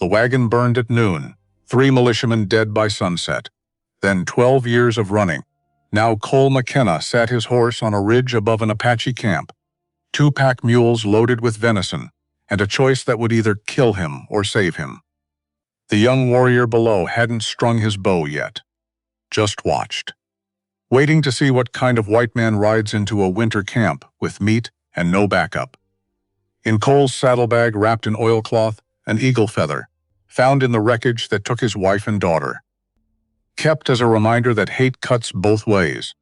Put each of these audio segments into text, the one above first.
The wagon burned at noon, 3 militiamen dead by sunset. Then 12 years of running. Now Cole Mackenna sat his horse on a ridge above an Apache camp, 2 pack mules loaded with venison, and a choice that would either kill him or save him. The young warrior below hadn't strung his bow yet, just watched, waiting to see what kind of white man rides into a winter camp with meat and no backup. In Cole's saddlebag wrapped in oilcloth, an eagle feather, found in the wreckage that took his wife and daughter, kept as a reminder that hate cuts both ways.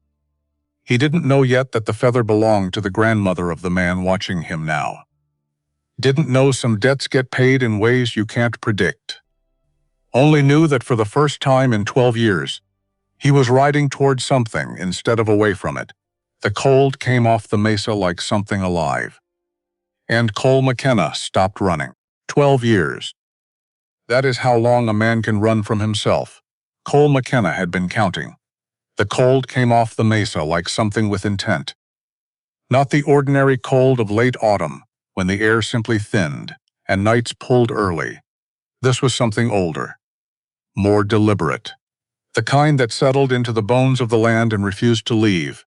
He didn't know yet that the feather belonged to the grandmother of the man watching him now. Didn't know some debts get paid in ways you can't predict. Only knew that for the first time in 12 years, he was riding toward something instead of away from it. The cold came off the mesa like something alive. And Cole Mackenna stopped running. 12 years. That is how long a man can run from himself. Cole Mackenna had been counting. The cold came off the mesa like something with intent. Not the ordinary cold of late autumn, when the air simply thinned and nights pulled early. This was something older, more deliberate. The kind that settled into the bones of the land and refused to leave.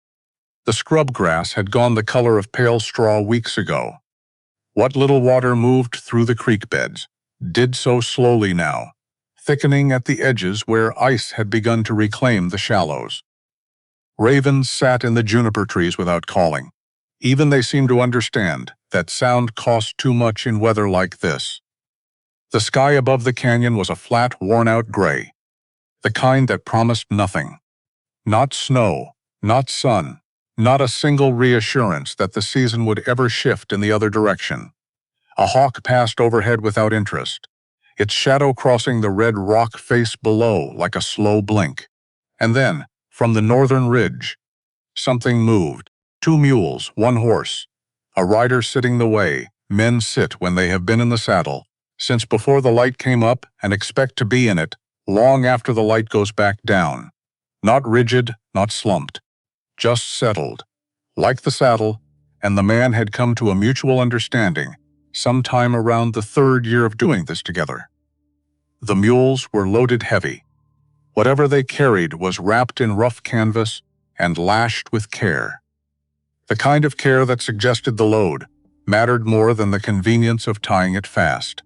The scrub grass had gone the color of pale straw weeks ago. What little water moved through the creek beds did so slowly now, thickening at the edges where ice had begun to reclaim the shallows. Ravens sat in the juniper trees without calling. Even they seemed to understand that sound cost too much in weather like this. The sky above the canyon was a flat, worn-out gray, the kind that promised nothing. Not snow, not sun, not a single reassurance that the season would ever shift in the other direction. A hawk passed overhead without interest, its shadow crossing the red rock face below like a slow blink. And then, from the northern ridge, something moved. 2 mules, 1 horse. A rider sitting the way men sit when they have been in the saddle, since before the light came up, and expect to be in it long after the light goes back down. Not rigid, not slumped, just settled, like the saddle, and the man had come to a mutual understanding sometime around the 3rd year of doing this together. The mules were loaded heavy. Whatever they carried was wrapped in rough canvas and lashed with care. The kind of care that suggested the load mattered more than the convenience of tying it fast.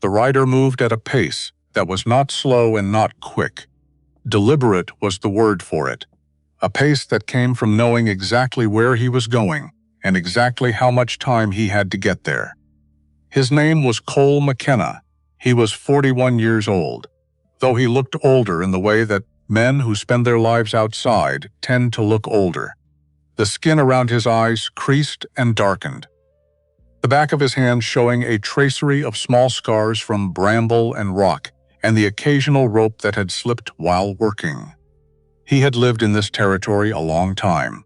The rider moved at a pace that was not slow and not quick. Deliberate was the word for it, a pace that came from knowing exactly where he was going and exactly how much time he had to get there. His name was Cole Mackenna. He was 41 years old, though he looked older in the way that men who spend their lives outside tend to look older. The skin around his eyes creased and darkened, the back of his hand showing a tracery of small scars from bramble and rock and the occasional rope that had slipped while working. He had lived in this territory a long time.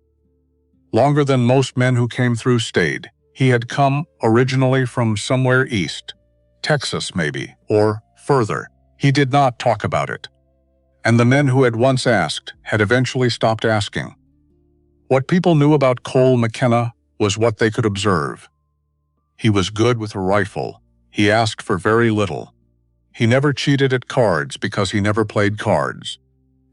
Longer than most men who came through stayed. He had come originally from somewhere east, Texas maybe, or further. He did not talk about it. And the men who had once asked had eventually stopped asking. What people knew about Cole Mackenna was what they could observe. He was good with a rifle. He asked for very little. He never cheated at cards because he never played cards.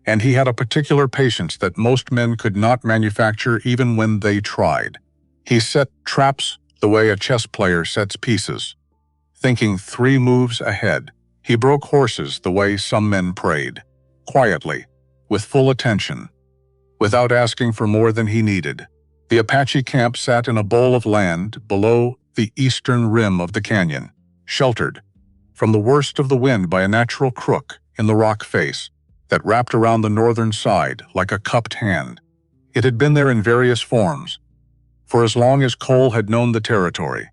And he had a particular patience that most men could not manufacture even when they tried. He set traps the way a chess player sets pieces, thinking 3 moves ahead. He broke horses the way some men prayed, quietly, with full attention, without asking for more than he needed. The Apache camp sat in a bowl of land below the eastern rim of the canyon, sheltered from the worst of the wind by a natural crook in the rock face that wrapped around the northern side like a cupped hand. It had been there in various forms. For as long as Cole had known the territory,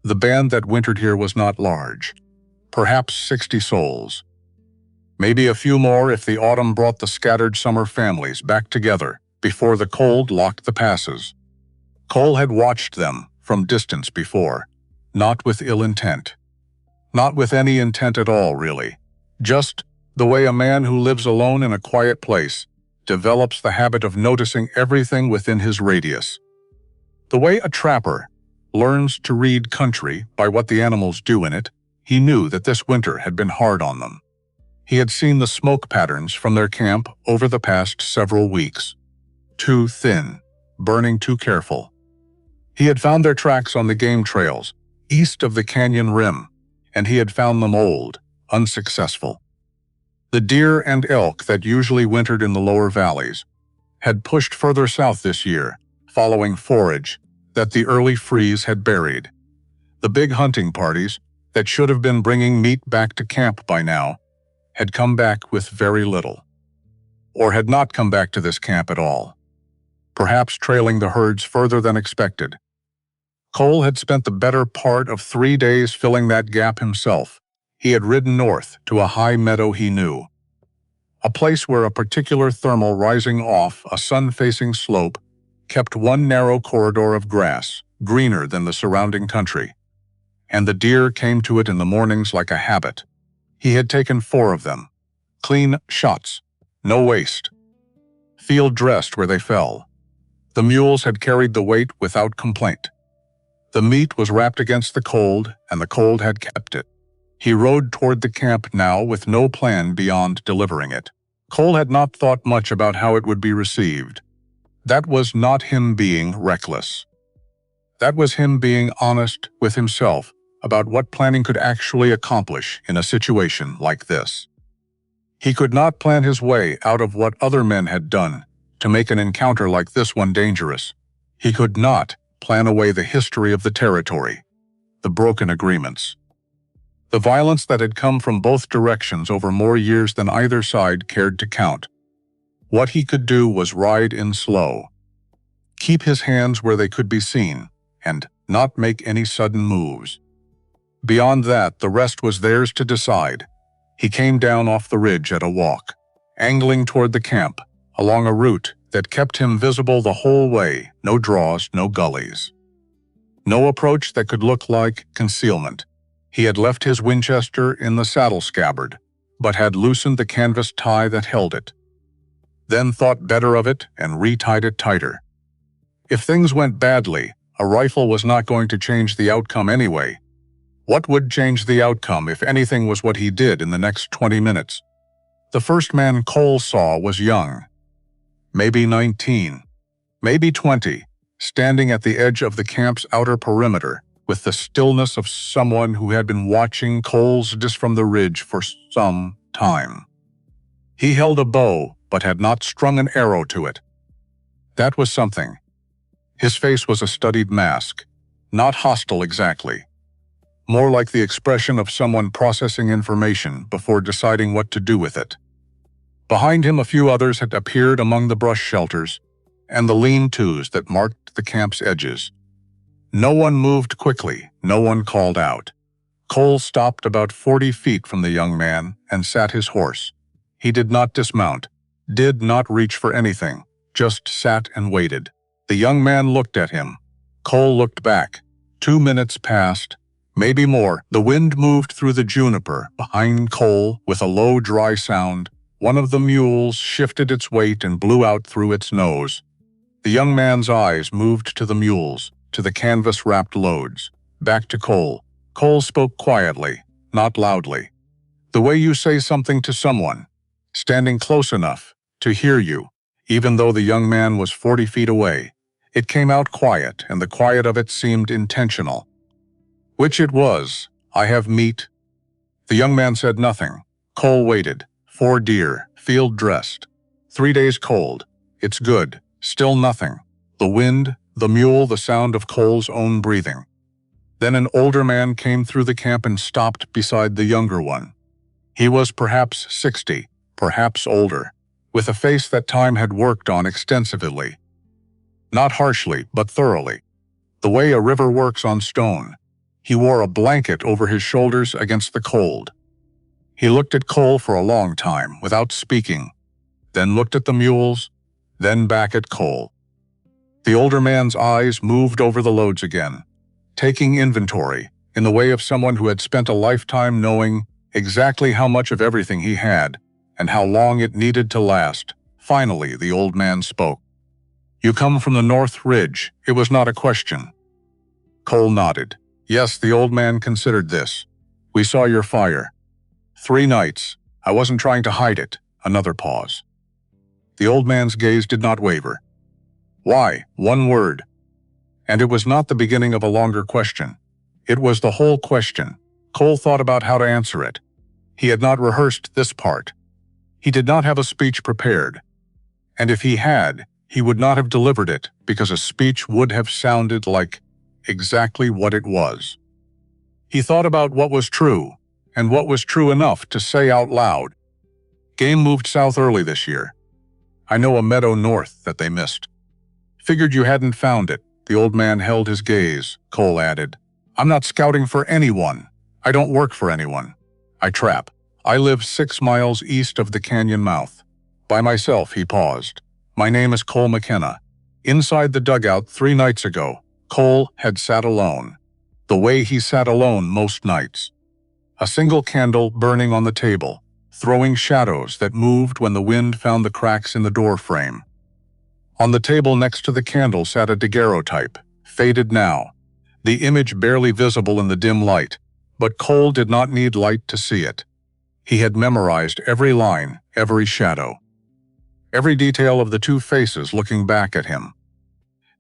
the band that wintered here was not large, perhaps 60 souls. Maybe a few more if the autumn brought the scattered summer families back together before the cold locked the passes. Cole had watched them from distance before, not with ill intent. Not with any intent at all, really. Just the way a man who lives alone in a quiet place develops the habit of noticing everything within his radius. The way a trapper learns to read country by what the animals do in it. He knew that this winter had been hard on them. He had seen the smoke patterns from their camp over the past several weeks. Too thin, burning too careful. He had found their tracks on the game trails, east of the canyon rim, and he had found them old, unsuccessful. The deer and elk that usually wintered in the lower valleys had pushed further south this year, following forage that the early freeze had buried. The big hunting parties that should have been bringing meat back to camp by now had come back with very little, or had not come back to this camp at all, perhaps trailing the herds further than expected. Cole had spent the better part of 3 days filling that gap himself. He had ridden north to a high meadow he knew, a place where a particular thermal rising off a sun-facing slope kept one narrow corridor of grass, greener than the surrounding country. And the deer came to it in the mornings like a habit. He had taken 4 of them, clean shots, no waste. Field-dressed where they fell. The mules had carried the weight without complaint. The meat was wrapped against the cold, and the cold had kept it. He rode toward the camp now with no plan beyond delivering it. Cole had not thought much about how it would be received. That was not him being reckless. That was him being honest with himself about what planning could actually accomplish in a situation like this. He could not plan his way out of what other men had done to make an encounter like this one dangerous. He could not plan away the history of the territory, the broken agreements, the violence that had come from both directions over more years than either side cared to count. What he could do was ride in slow, keep his hands where they could be seen, and not make any sudden moves. Beyond that, the rest was theirs to decide. He came down off the ridge at a walk, angling toward the camp, along a route that kept him visible the whole way, no draws, no gullies. No approach that could look like concealment. He had left his Winchester in the saddle scabbard, but had loosened the canvas tie that held it. Then thought better of it and retied it tighter. If things went badly, a rifle was not going to change the outcome anyway. What would change the outcome, if anything, was what he did in the next 20 minutes. The first man Cole saw was young, maybe 19, maybe 20, standing at the edge of the camp's outer perimeter, with the stillness of someone who had been watching Cole's disc from the ridge for some time. He held a bow, but had not strung an arrow to it. That was something. His face was a studied mask, not hostile exactly, more like the expression of someone processing information before deciding what to do with it. Behind him, a few others had appeared among the brush shelters and the lean-tos that marked the camp's edges. No one moved quickly, no one called out. Cole stopped about 40 feet from the young man and sat his horse. He did not dismount, did not reach for anything, just sat and waited. The young man looked at him. Cole looked back. 2 minutes passed, maybe more. The wind moved through the juniper behind Cole with a low, dry sound. One of the mules shifted its weight and blew out through its nose. The young man's eyes moved to the mules, to the canvas-wrapped loads, back to Cole. Cole spoke quietly, not loudly. The way you say something to someone, standing close enough to hear you, even though the young man was 40 feet away. It came out quiet, and the quiet of it seemed intentional. Which it was. I have meat. The young man said nothing. Cole waited. 4 deer, field-dressed. 3 days cold. It's good. Still nothing. The wind, the mule, the sound of Cole's own breathing. Then an older man came through the camp and stopped beside the younger one. He was perhaps 60, perhaps older, with a face that time had worked on extensively. Not harshly, but thoroughly. The way a river works on stone. He wore a blanket over his shoulders against the cold. He looked at Cole for a long time, without speaking, then looked at the mules, then back at Cole. The older man's eyes moved over the loads again, taking inventory in the way of someone who had spent a lifetime knowing exactly how much of everything he had and how long it needed to last. Finally, the old man spoke. You come from the North Ridge. It was not a question. Cole nodded. Yes, the old man considered this. We saw your fire. 3 nights. I wasn't trying to hide it. Another pause. The old man's gaze did not waver. Why? 1 word. And it was not the beginning of a longer question. It was the whole question. Cole thought about how to answer it. He had not rehearsed this part. He did not have a speech prepared. And if he had, he would not have delivered it, because a speech would have sounded like exactly what it was. He thought about what was true, and what was true enough to say out loud. Game moved south early this year. I know a meadow north that they missed. Figured you hadn't found it. The old man held his gaze. Cole added, I'm not scouting for anyone. I don't work for anyone. I trap. I live 6 miles east of the canyon mouth. By myself, he paused. My name is Cole Mackenna. Inside the dugout 3 nights ago, Cole had sat alone. The way he sat alone most nights. A single candle burning on the table, throwing shadows that moved when the wind found the cracks in the door frame. On the table next to the candle sat a daguerreotype, faded now, the image barely visible in the dim light, but Cole did not need light to see it. He had memorized every line, every shadow, every detail of the 2 faces looking back at him.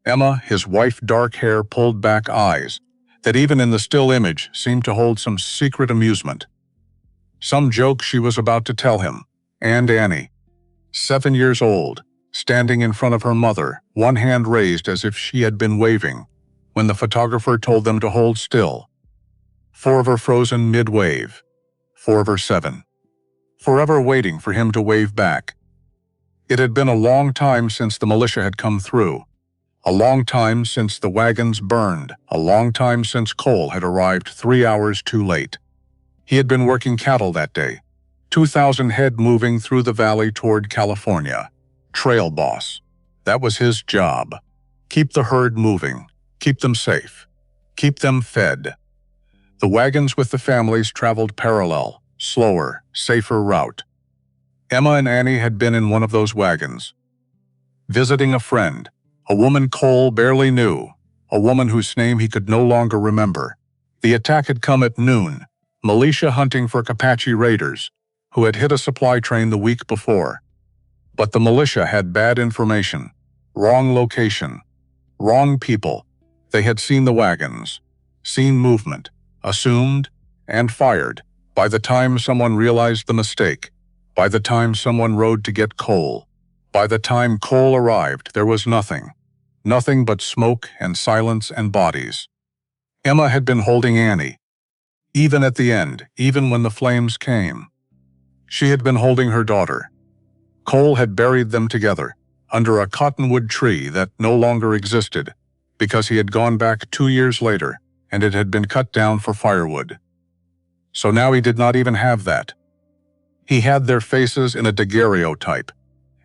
Emma, his wife, dark hair, pulled back eyes, that even in the still image seemed to hold some secret amusement. Some joke she was about to tell him, and Annie, 7 years old, standing in front of her mother, 1 hand raised as if she had been waving, when the photographer told them to hold still. 4 of her frozen mid-wave, 4 of her 7. Forever waiting for him to wave back. It had been a long time since the militia had come through, a long time since the wagons burned, a long time since Cole had arrived 3 hours too late. He had been working cattle that day, 2,000 head moving through the valley toward California. Trail boss. That was his job. Keep the herd moving, keep them safe, keep them fed. The wagons with the families traveled parallel, slower, safer route. Emma and Annie had been in one of those wagons, visiting a friend, a woman Cole barely knew, a woman whose name he could no longer remember. The attack had come at noon, militia hunting for Apache raiders, who had hit a supply train the week before. But the militia had bad information, wrong location, wrong people. They had seen the wagons, seen movement, assumed, and fired. By the time someone realized the mistake, by the time someone rode to get Cole, by the time Cole arrived, there was nothing. Nothing but smoke and silence and bodies. Emma had been holding Annie. Even at the end, even when the flames came. She had been holding her daughter. Cole had buried them together, under a cottonwood tree that no longer existed, because he had gone back 2 years later, and it had been cut down for firewood. So now he did not even have that. He had their faces in a daguerreotype,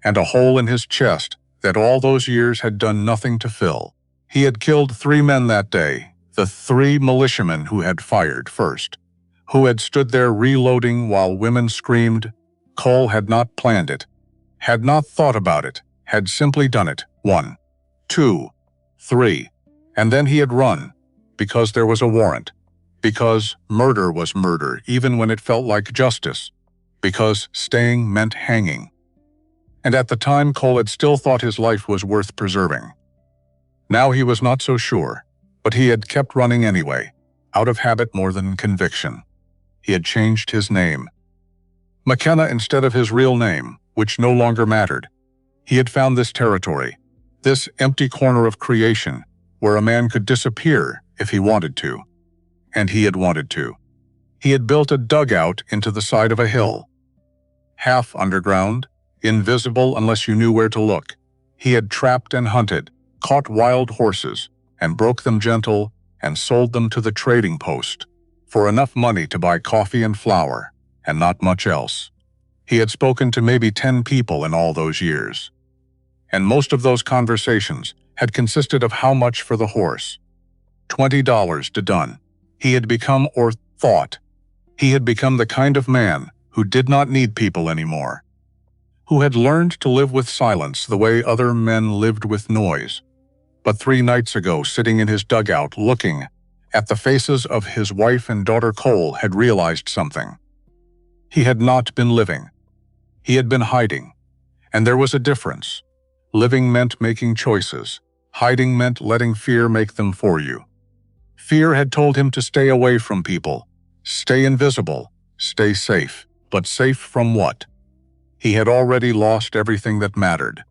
and a hole in his chest that all those years had done nothing to fill. He had killed 3 men that day, the 3 militiamen who had fired first, who had stood there reloading while women screamed. Cole had not planned it, had not thought about it, had simply done it. 1, 2, 3. And then he had run, because there was a warrant, because murder was murder even when it felt like justice, because staying meant hanging. And at the time Cole had still thought his life was worth preserving. Now he was not so sure, but he had kept running anyway, out of habit more than conviction. He had changed his name. Mackenna instead of his real name, which no longer mattered. He had found this territory, this empty corner of creation, where a man could disappear if he wanted to. And he had wanted to. He had built a dugout into the side of a hill. Half underground, invisible unless you knew where to look. He had trapped and hunted, caught wild horses, and broke them gentle, and sold them to the trading post, for enough money to buy coffee and flour, and not much else. He had spoken to maybe 10 people in all those years. And most of those conversations had consisted of how much for the horse. $20 to done. He had become, or thought, he had become the kind of man who did not need people anymore, who had learned to live with silence the way other men lived with noise. But 3 nights ago, sitting in his dugout looking At the faces of his wife and daughter, Cole had realized something. He had not been living. He had been hiding. And there was a difference. Living meant making choices. Hiding meant letting fear make them for you. Fear had told him to stay away from people. Stay invisible. Stay safe. But safe from what? He had already lost everything that mattered.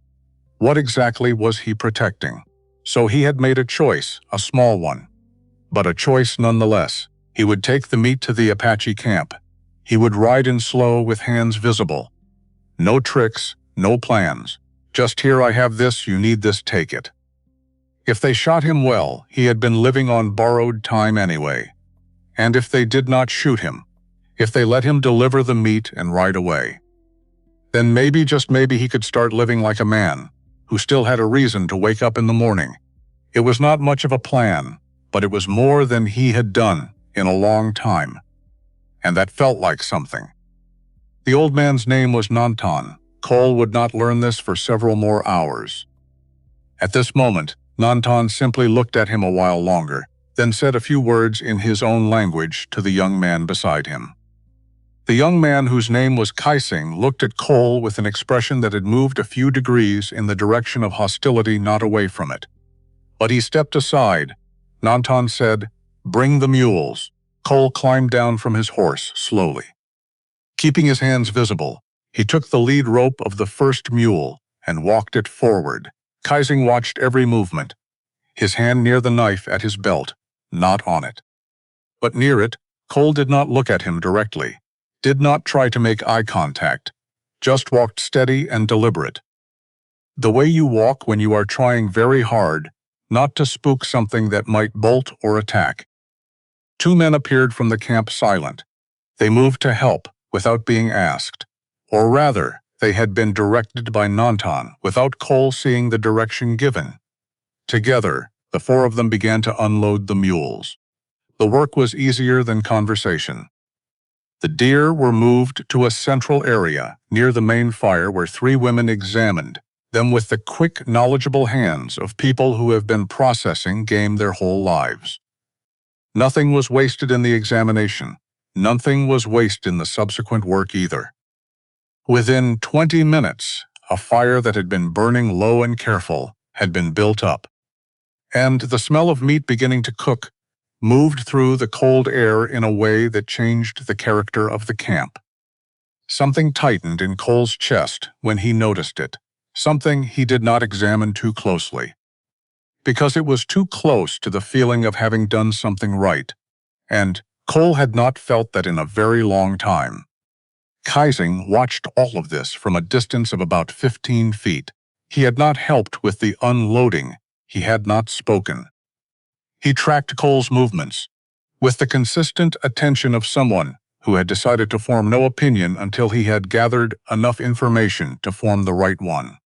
What exactly was he protecting? So he had made a choice, a small one. But a choice nonetheless. He would take the meat to the Apache camp. He would ride in slow with hands visible. No tricks, no plans. Just here I have this, you need this, take it. If they shot him well, he had been living on borrowed time anyway. And if they did not shoot him, if they let him deliver the meat and ride away, then maybe, just maybe, he could start living like a man, who still had a reason to wake up in the morning. It was not much of a plan, but it was more than he had done in a long time. And that felt like something. The old man's name was Nantan. Cole would not learn this for several more hours. At this moment, Nantan simply looked at him a while longer, then said a few words in his own language to the young man beside him. The young man, whose name was Kaising, looked at Cole with an expression that had moved a few degrees in the direction of hostility, not away from it. But he stepped aside. Nantan said, "Bring the mules." Cole climbed down from his horse slowly. Keeping his hands visible, he took the lead rope of the first mule and walked it forward. Kaising watched every movement, his hand near the knife at his belt, not on it. But near it, Cole did not look at him directly, did not try to make eye contact, just walked steady and deliberate. The way you walk when you are trying very hard not to spook something that might bolt or attack. Two men appeared from the camp, silent. They moved to help without being asked. Or rather, they had been directed by Nantan without Cole seeing the direction given. Together, the four of them began to unload the mules. The work was easier than conversation. The deer were moved to a central area near the main fire where three women examined them with the quick, knowledgeable hands of people who have been processing game their whole lives. Nothing was wasted in the examination. Nothing was wasted in the subsequent work either. Within 20 minutes, a fire that had been burning low and careful had been built up, and the smell of meat beginning to cook moved through the cold air in a way that changed the character of the camp. Something tightened in Cole's chest when he noticed it, something he did not examine too closely, because it was too close to the feeling of having done something right, and Cole had not felt that in a very long time. Kaising watched all of this from a distance of about 15 feet. He had not helped with the unloading. He had not spoken. He tracked Cole's movements with the consistent attention of someone who had decided to form no opinion until he had gathered enough information to form the right one,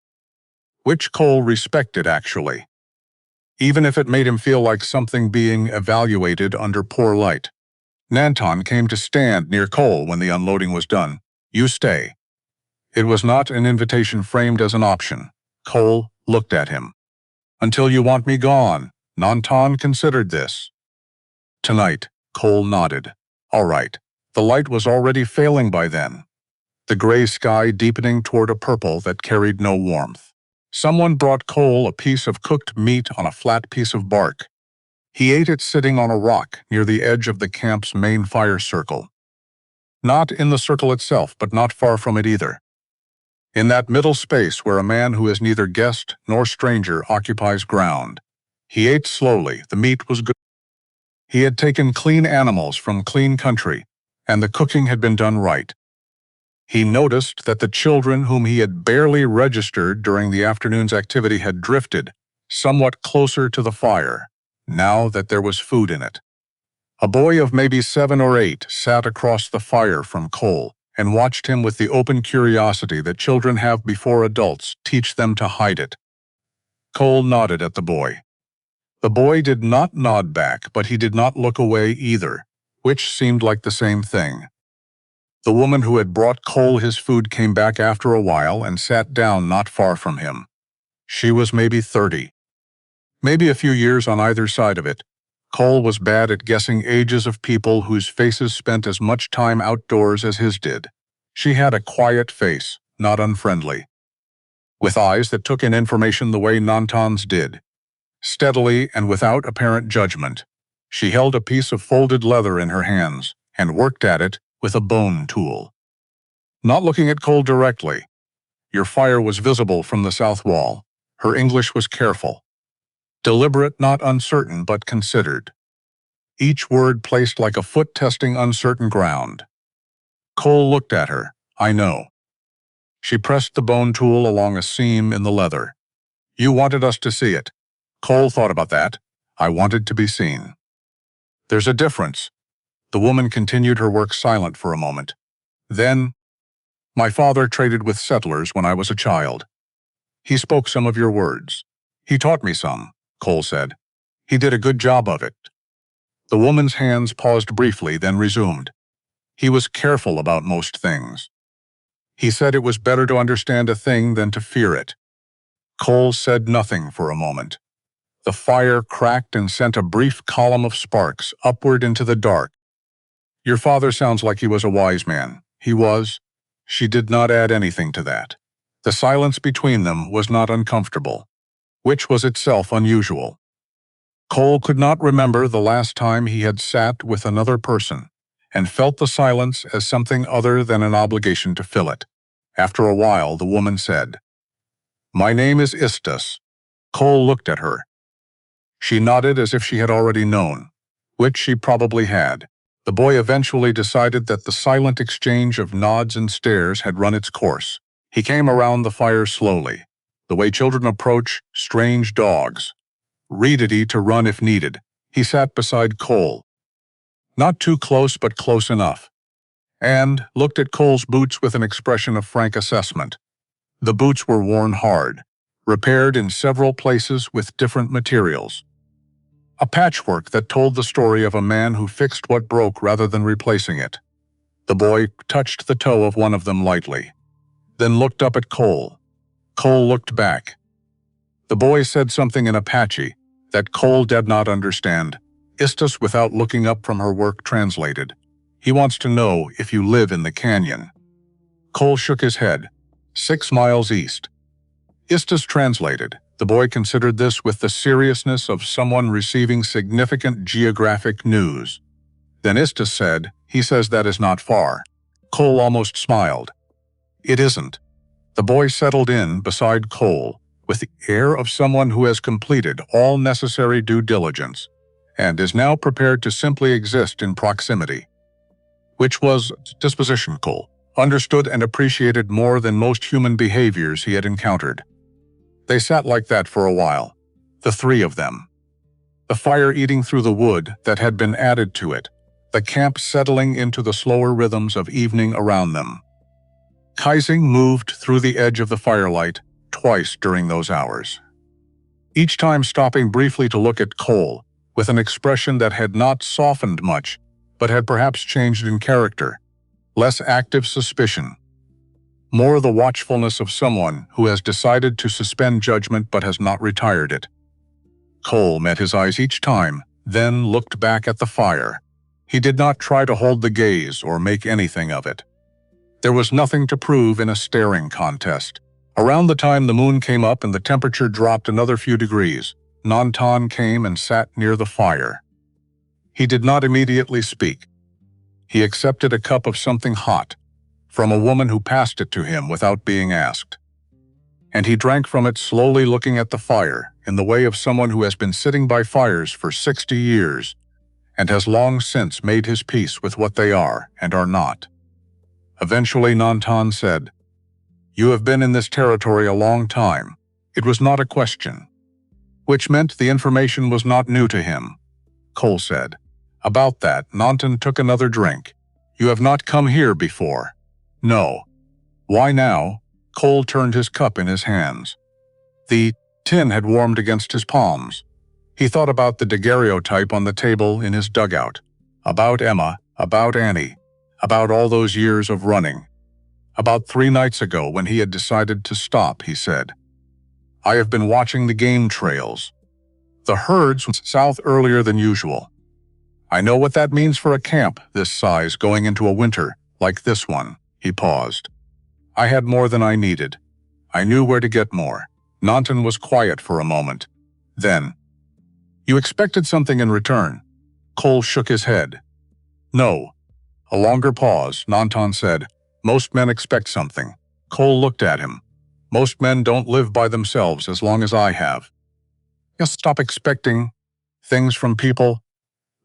which Cole respected actually, even if it made him feel like something being evaluated under poor light. Nantan came to stand near Cole when the unloading was done. "You stay." It was not an invitation framed as an option. Cole looked at him. "Until you want me gone." Nantan considered this. "Tonight," Cole nodded. "All right." The light was already failing by then, the gray sky deepening toward a purple that carried no warmth. Someone brought Cole a piece of cooked meat on a flat piece of bark. He ate it sitting on a rock near the edge of the camp's main fire circle. Not in the circle itself, but not far from it either. In that middle space where a man who is neither guest nor stranger occupies ground. He ate slowly. The meat was good. He had taken clean animals from clean country, and the cooking had been done right. He noticed that the children whom he had barely registered during the afternoon's activity had drifted somewhat closer to the fire, now that there was food in it. A boy of maybe 7 or 8 sat across the fire from Cole and watched him with the open curiosity that children have before adults teach them to hide it. Cole nodded at the boy. The boy did not nod back, but he did not look away either, which seemed like the same thing. The woman who had brought Cole his food came back after a while and sat down not far from him. She was maybe 30. Maybe a few years on either side of it. Cole was bad at guessing ages of people whose faces spent as much time outdoors as his did. She had a quiet face, not unfriendly, with eyes that took in information the way Nantan's did. Steadily and without apparent judgment, she held a piece of folded leather in her hands and worked at it with a bone tool. Not looking at Cole directly, your fire was visible from the south wall. Her English was careful. Deliberate, not uncertain, but considered. Each word placed like a foot testing uncertain ground. Cole looked at her. I know. She pressed the bone tool along a seam in the leather. You wanted us to see it. Cole thought about that. I wanted to be seen. There's a difference. The woman continued her work silent for a moment. Then, my father traded with settlers when I was a child. He spoke some of your words. He taught me some, Cole said. He did a good job of it. The woman's hands paused briefly, then resumed. He was careful about most things. He said it was better to understand a thing than to fear it. Cole said nothing for a moment. The fire cracked and sent a brief column of sparks upward into the dark. Your father sounds like he was a wise man. He was. She did not add anything to that. The silence between them was not uncomfortable, which was itself unusual. Cole could not remember the last time he had sat with another person and felt the silence as something other than an obligation to fill it. After a while, the woman said, My name is Istus. Cole looked at her. She nodded as if she had already known, which she probably had. The boy eventually decided that the silent exchange of nods and stares had run its course. He came around the fire slowly, the way children approach strange dogs, ready to run if needed. He sat beside Cole, not too close but close enough, and looked at Cole's boots with an expression of frank assessment. The boots were worn hard, repaired in several places with different materials. A patchwork that told the story of a man who fixed what broke rather than replacing it. The boy touched the toe of one of them lightly, then looked up at Cole. Cole looked back. The boy said something in Apache that Cole did not understand. Istus, without looking up from her work, translated. He wants to know if you live in the canyon. Cole shook his head. 6 miles east. Istus translated. The boy considered this with the seriousness of someone receiving significant geographic news. Then Istus said, He says that is not far. Cole almost smiled. It isn't. The boy settled in beside Cole with the air of someone who has completed all necessary due diligence and is now prepared to simply exist in proximity, which was disposition Cole understood and appreciated more than most human behaviors he had encountered. They sat like that for a while, the three of them. The fire eating through the wood that had been added to it, the camp settling into the slower rhythms of evening around them. Kaising moved through the edge of the firelight twice during those hours, each time stopping briefly to look at Cole with an expression that had not softened much, but had perhaps changed in character. Less active suspicion, more the watchfulness of someone who has decided to suspend judgment but has not retired it. Cole met his eyes each time, then looked back at the fire. He did not try to hold the gaze or make anything of it. There was nothing to prove in a staring contest. Around the time the moon came up and the temperature dropped another few degrees, Nantan came and sat near the fire. He did not immediately speak. He accepted a cup of something hot from a woman who passed it to him without being asked. And he drank from it, slowly looking at the fire in the way of someone who has been sitting by fires for 60 years and has long since made his peace with what they are and are not. Eventually Nantan said, You have been in this territory a long time. It was not a question, which meant the information was not new to him. Cole said. About that, Nantan took another drink. You have not come here before. No. Why now? Cole turned his cup in his hands. The tin had warmed against his palms. He thought about the daguerreotype on the table in his dugout, about Emma, about Annie, about all those years of running. About 3 nights ago when he had decided to stop, he said, I have been watching the game trails. The herds went south earlier than usual. I know what that means for a camp this size going into a winter like this one. He paused. I had more than I needed. I knew where to get more. Nantan was quiet for a moment. Then, you expected something in return? Cole shook his head. No. A longer pause, Nantan said. Most men expect something. Cole looked at him. Most men don't live by themselves as long as I have. Just stop expecting things from people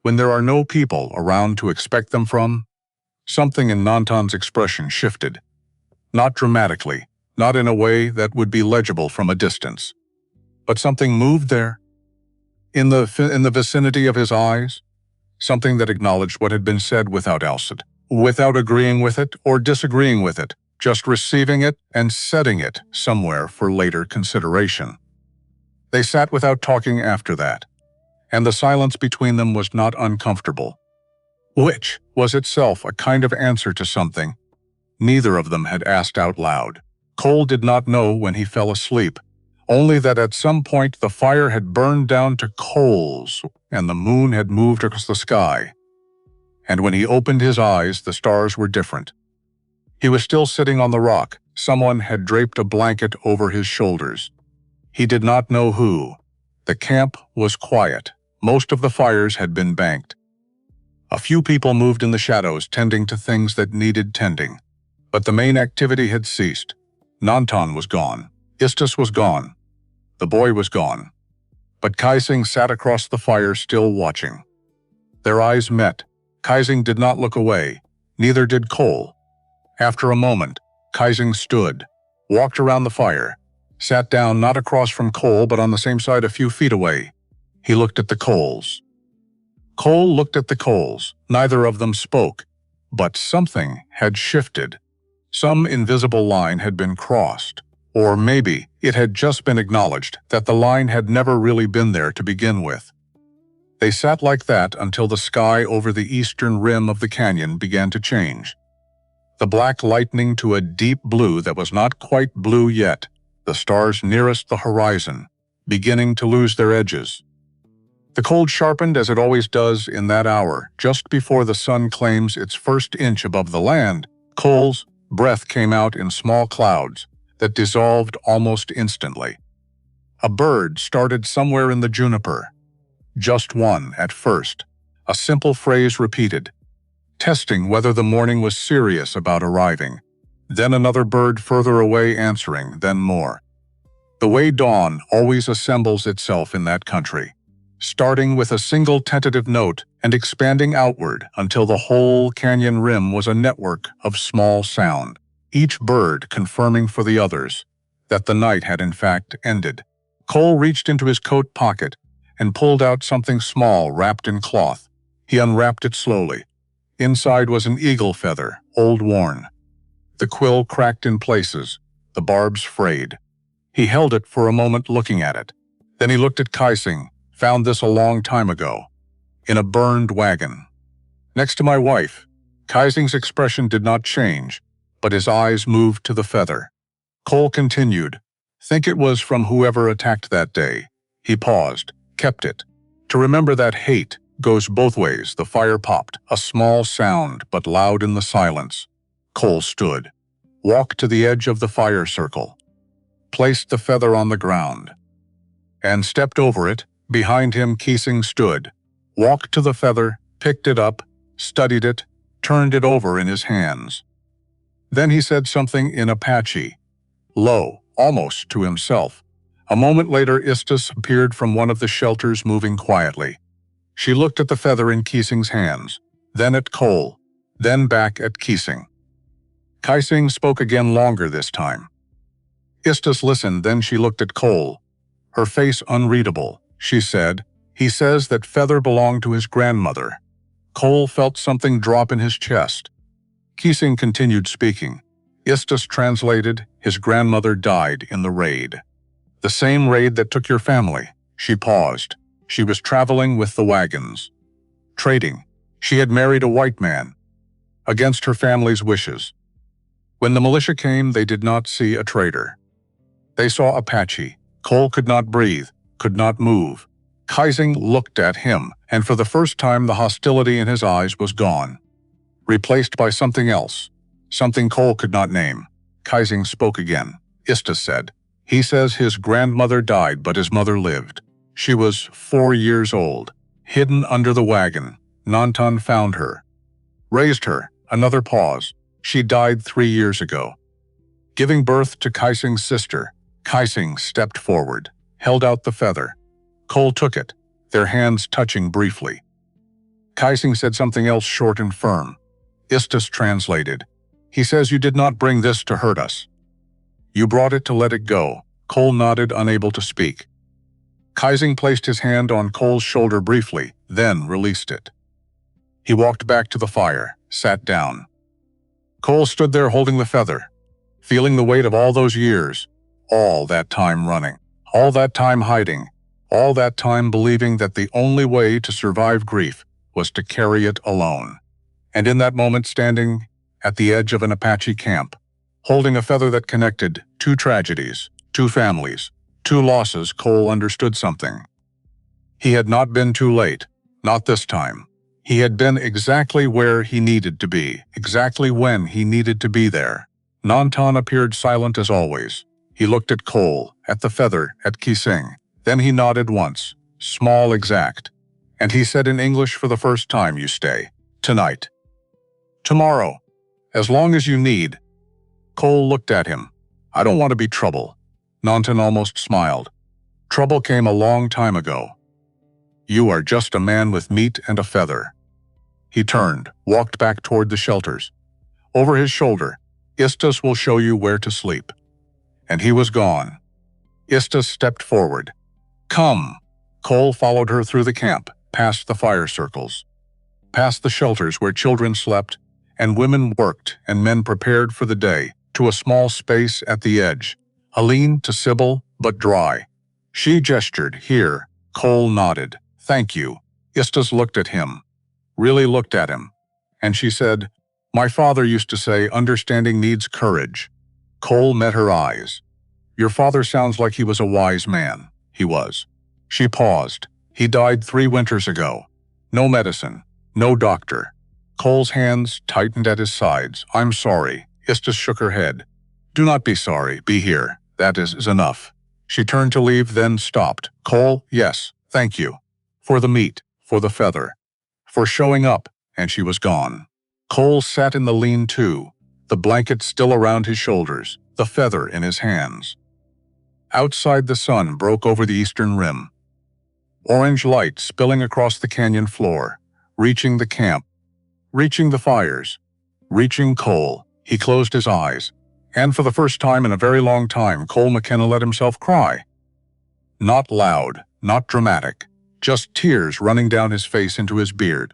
when there are no people around to expect them from. Something in Nantan's expression shifted. Not dramatically, not in a way that would be legible from a distance. But something moved there. In the vicinity of his eyes, something that acknowledged what had been said without without agreeing with it or disagreeing with it, just receiving it and setting it somewhere for later consideration. They sat without talking after that, and the silence between them was not uncomfortable, which was itself a kind of answer to something neither of them had asked out loud. Cole did not know when he fell asleep, only that at some point the fire had burned down to coals and the moon had moved across the sky. And when he opened his eyes, the stars were different. He was still sitting on the rock. Someone had draped a blanket over his shoulders. He did not know who. The camp was quiet. Most of the fires had been banked. A few people moved in the shadows, tending to things that needed tending. But the main activity had ceased. Nantan was gone. Istus was gone. The boy was gone. But Kaising sat across the fire, still watching. Their eyes met. Kaising did not look away. Neither did Cole. After a moment, Kaising stood, walked around the fire, sat down not across from Cole but on the same side a few feet away. He looked at the coals. Cole looked at the coals. Neither of them spoke, but something had shifted. Some invisible line had been crossed, or maybe it had just been acknowledged that the line had never really been there to begin with. They sat like that until the sky over the eastern rim of the canyon began to change. The black lightening to a deep blue that was not quite blue yet, the stars nearest the horizon, beginning to lose their edges. The cold sharpened as it always does in that hour, just before the sun claims its first inch above the land. Cole's breath came out in small clouds that dissolved almost instantly. A bird started somewhere in the juniper. Just one at first, a simple phrase repeated, testing whether the morning was serious about arriving. Then another bird further away answering, then more. The way dawn always assembles itself in that country, starting with a single tentative note and expanding outward until the whole canyon rim was a network of small sound, each bird confirming for the others that the night had in fact ended. Cole reached into his coat pocket and pulled out something small wrapped in cloth. He unwrapped it slowly. Inside was an eagle feather, old worn. The quill cracked in places, the barbs frayed. He held it for a moment looking at it. Then he looked at Kaising, found this a long time ago, in a burned wagon. Next to my wife. Kaising's expression did not change, but his eyes moved to the feather. Cole continued, think it was from whoever attacked that day. He paused, kept it. To remember that hate goes both ways. The fire popped, a small sound but loud in the silence. Cole stood, walked to the edge of the fire circle, placed the feather on the ground, and stepped over it. Behind him, Kaising stood, walked to the feather, picked it up, studied it, turned it over in his hands. Then he said something in Apache, low, almost to himself. A moment later, Istus appeared from one of the shelters, moving quietly. She looked at the feather in Kaising's hands, then at Cole, then back at Kaising. Kaising spoke again, longer this time. Istus listened, then she looked at Cole. Her face unreadable. She said, he says that feather belonged to his grandmother. Cole felt something drop in his chest. Kaising continued speaking. Istus translated, his grandmother died in the raid. The same raid that took your family. She paused. She was traveling with the wagons. Trading. She had married a white man. Against her family's wishes. When the militia came, they did not see a trader. They saw Apache. Cole could not breathe, could not move. Kaising looked at him, and for the first time the hostility in his eyes was gone, replaced by something else, something Cole could not name. Kaising spoke again. Istus said, "He says his grandmother died, but his mother lived. She was 4 years old, hidden under the wagon. Nantan found her, raised her." Another pause. "She died 3 years ago, giving birth to Kaising's sister." Kaising stepped forward, held out the feather. Cole took it, their hands touching briefly. Kaising said something else short and firm. Istus translated, "He says you did not bring this to hurt us. You brought it to let it go." Cole nodded, unable to speak. Kaising placed his hand on Cole's shoulder briefly, then released it. He walked back to the fire, sat down. Cole stood there holding the feather, feeling the weight of all those years, all that time running, all that time hiding, all that time believing that the only way to survive grief was to carry it alone. And in that moment, standing at the edge of an Apache camp, holding a feather that connected 2 tragedies, 2 families, 2 losses, Cole understood something. He had not been too late, not this time. He had been exactly where he needed to be, exactly when he needed to be there. Nantan appeared silent as always. He looked at Cole, at the feather, at Kaising. Then he nodded once, small, exact. And he said in English for the first time, "You stay. Tonight. Tomorrow. As long as you need." Cole looked at him. "I don't want to be trouble." Nantan almost smiled. "Trouble came a long time ago. You are just a man with meat and a feather." He turned, walked back toward the shelters. Over his shoulder, "Istus will show you where to sleep." And he was gone. Istus stepped forward. "Come." Cole followed her through the camp, past the fire circles, past the shelters where children slept and women worked and men prepared for the day, to a small space at the edge, a lean to Sybil, but dry. She gestured, "Here." Cole nodded. "Thank you." Istus looked at him, really looked at him, and she said, "My father used to say, understanding needs courage." Cole met her eyes. "Your father sounds like he was a wise man." "He was." She paused. "He died 3 winters ago. No medicine, no doctor." Cole's hands tightened at his sides. "I'm sorry." Istus shook her head. "Do not be sorry. Be here. That is enough." She turned to leave, then stopped. "Cole, yes, thank you. For the meat, for the feather, for showing up," and she was gone. Cole sat in the lean-to, the blanket still around his shoulders, the feather in his hands. Outside, the sun broke over the eastern rim. Orange light spilling across the canyon floor, reaching the camp, reaching the fires, reaching Cole. He closed his eyes, and for the first time in a very long time, Cole Mackenna let himself cry. Not loud, not dramatic, just tears running down his face into his beard,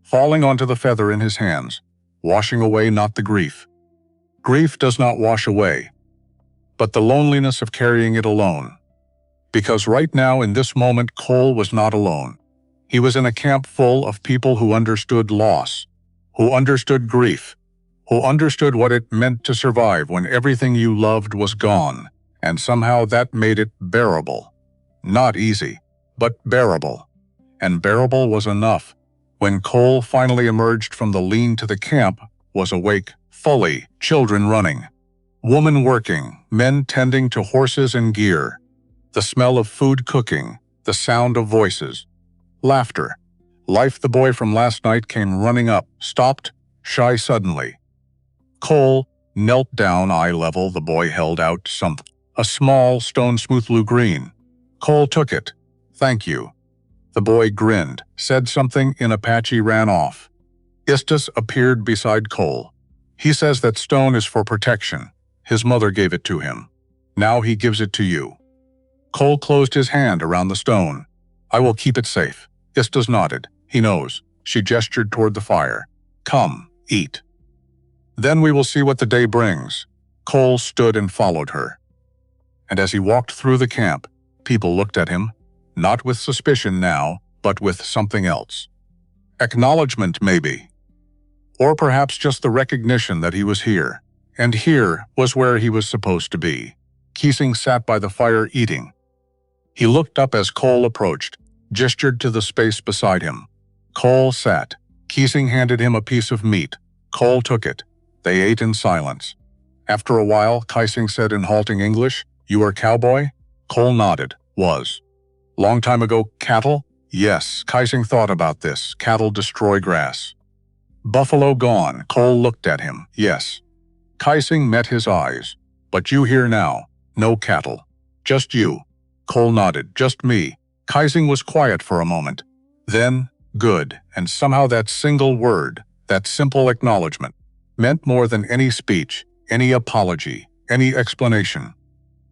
falling onto the feather in his hands, washing away not the grief. Grief does not wash away, but the loneliness of carrying it alone. Because right now, in this moment, Cole was not alone. He was in a camp full of people who understood loss, who understood grief, who understood what it meant to survive when everything you loved was gone, and somehow that made it bearable. Not easy, but bearable. And bearable was enough. When Cole finally emerged from the lean to the camp, was awake, fully, children running, women working, men tending to horses and gear, the smell of food cooking, the sound of voices, laughter. Life. The boy from last night came running up, stopped, shy suddenly. Cole knelt down, eye level. The boy held out something, a small stone, smooth blue-green. Cole took it. "Thank you." The boy grinned, said something in Apache, ran off. Istus appeared beside Cole. "He says that stone is for protection. His mother gave it to him. Now he gives it to you." Cole closed his hand around the stone. "I will keep it safe." Istus nodded. "He knows." She gestured toward the fire. "Come, eat. Then we will see what the day brings." Cole stood and followed her. And as he walked through the camp, people looked at him, not with suspicion now, but with something else. Acknowledgement, maybe. Or perhaps just the recognition that he was here. And here was where he was supposed to be. Kaising sat by the fire eating. He looked up as Cole approached, gestured to the space beside him. Cole sat. Keesing handed him a piece of meat. Cole took it. They ate in silence. After a while, Keesing said in halting English, "You are cowboy?" Cole nodded. Was. Long time ago, cattle? Yes, Keesing thought about this. Cattle destroy grass. Buffalo gone. Cole looked at him. Yes. Keesing met his eyes. But you here now. No cattle. Just you. Cole nodded. Just me. Keesing was quiet for a moment. Then, good, and somehow that single word, that simple acknowledgement, meant more than any speech, any apology, any explanation.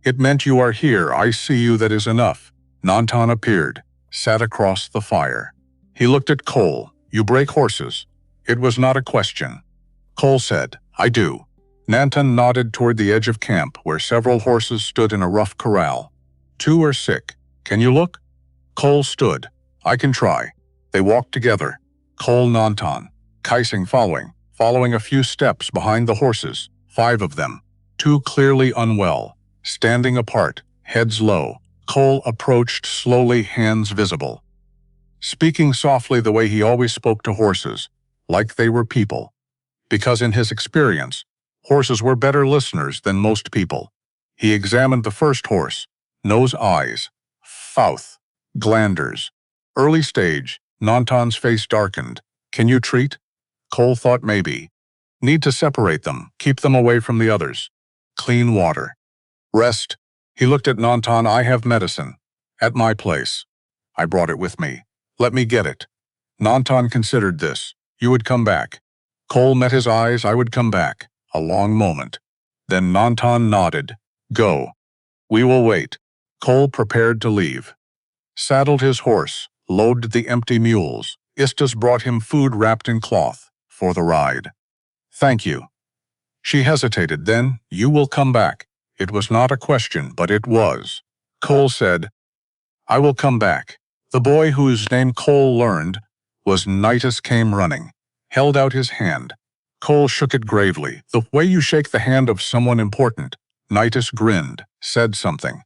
It meant you are here, I see you, that is enough. Nantan appeared, sat across the fire. He looked at Cole. You break horses. It was not a question. Cole said, I do. Nantan nodded toward the edge of camp, where several horses stood in a rough corral. 2 are sick. Can you look? Cole stood. I can try. They walked together. Cole Nantan, Keesing following a few steps behind the horses, 5 of them, 2 clearly unwell, standing apart, heads low. Cole approached slowly, hands visible. Speaking softly the way he always spoke to horses, like they were people. Because in his experience, horses were better listeners than most people. He examined the first horse. Nose, eyes, mouth, glanders. Early stage, Nantan's face darkened. Can you treat? Cole thought maybe. Need to separate them, keep them away from the others. Clean water. Rest. He looked at Nantan. I have medicine. At my place. I brought it with me. Let me get it. Nantan considered this. You would come back. Cole met his eyes. I would come back. A long moment. Then Nantan nodded. Go. We will wait. Cole prepared to leave. Saddled his horse, loaded the empty mules. Istas brought him food wrapped in cloth, for the ride. Thank you. She hesitated. Then, you will come back. It was not a question, but it was. Cole said, I will come back. The boy whose name Cole learned was Nitus came running, held out his hand. Cole shook it gravely, the way you shake the hand of someone important. Nitus grinned, said something,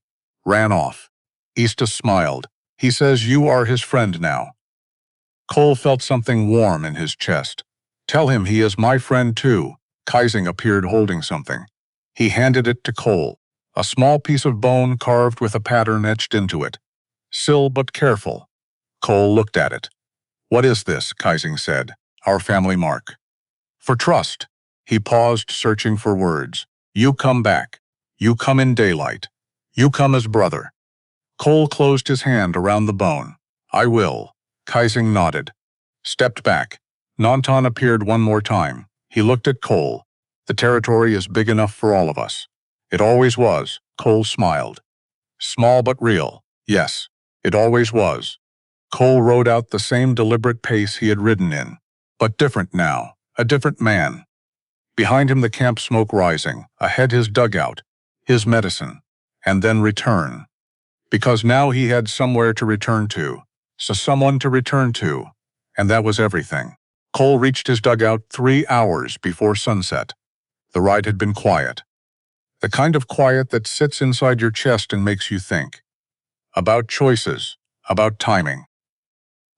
ran off. Istas smiled. He says you are his friend now. Cole felt something warm in his chest. Tell him he is my friend too. Keesing appeared holding something. He handed it to Cole, a small piece of bone carved with a pattern etched into it. Still but careful. Cole looked at it. What is this? Keesing said. Our family mark. For trust. He paused, searching for words. You come back. You come in daylight. You come as brother. Cole closed his hand around the bone. I will. Keesing nodded. Stepped back. Nantan appeared one more time. He looked at Cole. The territory is big enough for all of us. It always was. Cole smiled. Small but real. Yes, it always was. Cole rode out the same deliberate pace he had ridden in, but different now, a different man. Behind him the camp smoke rising, ahead his dugout, his medicine, and then return. Because now he had somewhere to return to, so someone to return to, and that was everything. Cole reached his dugout 3 hours before sunset. The ride had been quiet. The kind of quiet that sits inside your chest and makes you think. About choices, about timing.